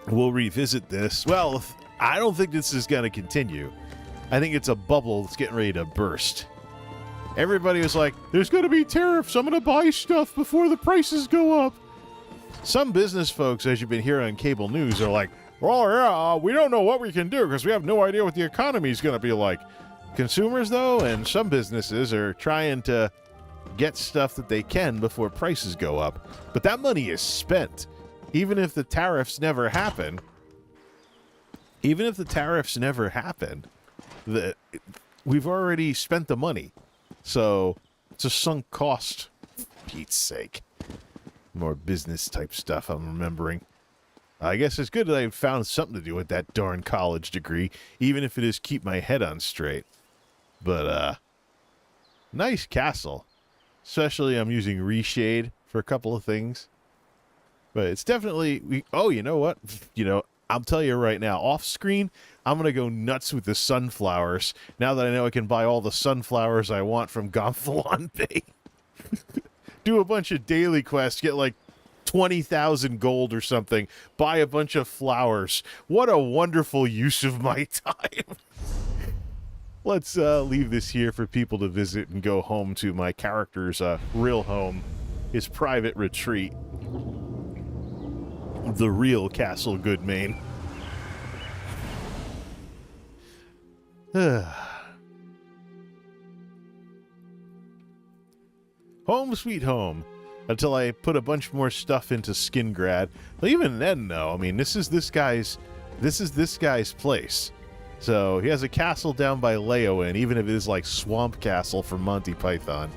We'll revisit this. Well, I don't think this is going to continue. I think it's a bubble that's getting ready to burst. Everybody was like, there's going to be tariffs. I'm going to buy stuff before the prices go up. Some business folks, as you've been hearing on cable news, are like, well, yeah, we don't know what we can do because we have no idea what the economy is going to be like. Consumers, though, and some businesses are trying to get stuff that they can before prices go up. But that money is spent. Even if the tariffs never happen, we've already spent the money. So it's a sunk cost, for Pete's sake. More business type stuff I'm remembering. I guess it's good that I found something to do with that darn college degree, even if it is keep my head on straight. But, nice castle. Especially I'm using reshade for a couple of things. But it's definitely, oh, you know what? I'll tell you right now, off screen, I'm going to go nuts with the sunflowers. Now that I know I can buy all the sunflowers I want from Gonfalon Bay. Do a bunch of daily quests, get like 20,000 gold or something, buy a bunch of flowers. What a wonderful use of my time. let's leave this here for people to visit and go home to my character's real home, his private retreat, the real Castle Goodmain. Home sweet home. Until I put a bunch more stuff into Skingrad. But even then, though, I mean, this is this guy's place. So he has a castle down by Leowen, even if it is like Swamp Castle from Monty Python.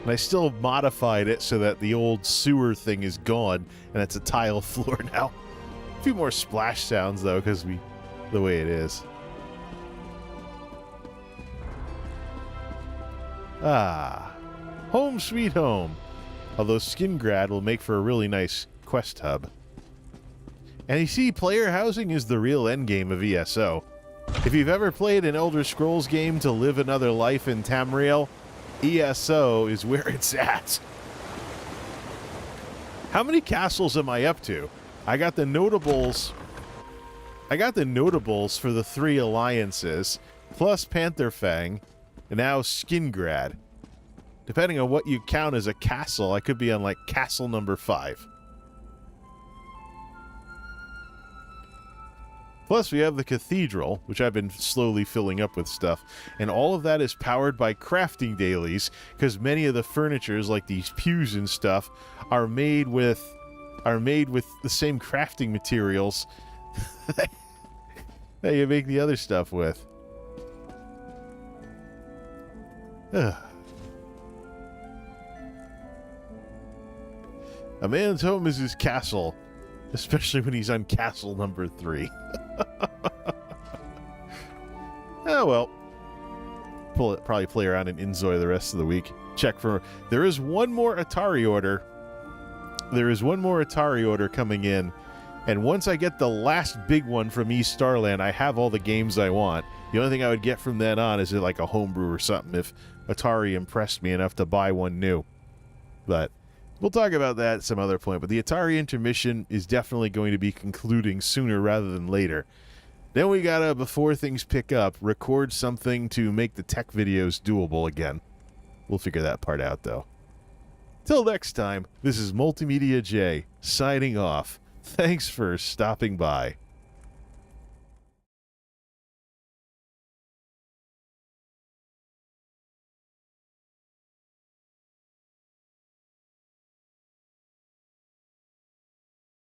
And I still modified it so that the old sewer thing is gone, and it's a tile floor now. A few more splash sounds, though, because the way it is. Ah, home sweet home. Although Skingrad will make for a really nice quest hub. And you see, player housing is the real endgame of ESO. If you've ever played an Elder Scrolls game to live another life in Tamriel, ESO is where it's at. How many castles am I up to? I got the notables for the 3 alliances, plus Pantherfang, and now Skingrad. Depending on what you count as a castle, I could be on, like, castle number 5. Plus, we have the cathedral, which I've been slowly filling up with stuff. And all of that is powered by crafting dailies, because many of the furnitures, like these pews and stuff, are made with the same crafting materials that you make the other stuff with. A man's home is his castle, especially when he's on castle number 3. Oh well. Probably play around in Inzoi the rest of the week. Check for... There is one more Atari order. There is one more Atari order coming in. And once I get the last big one from East Starland, I have all the games I want. The only thing I would get from then on is like a homebrew or something if Atari impressed me enough to buy one new. But we'll talk about that at some other point. But the Atari intermission is definitely going to be concluding sooner rather than later. Then we gotta, before things pick up, record something to make the tech videos doable again. We'll figure that part out, though. Till next time, this is Multimedia J, signing off. Thanks for stopping by.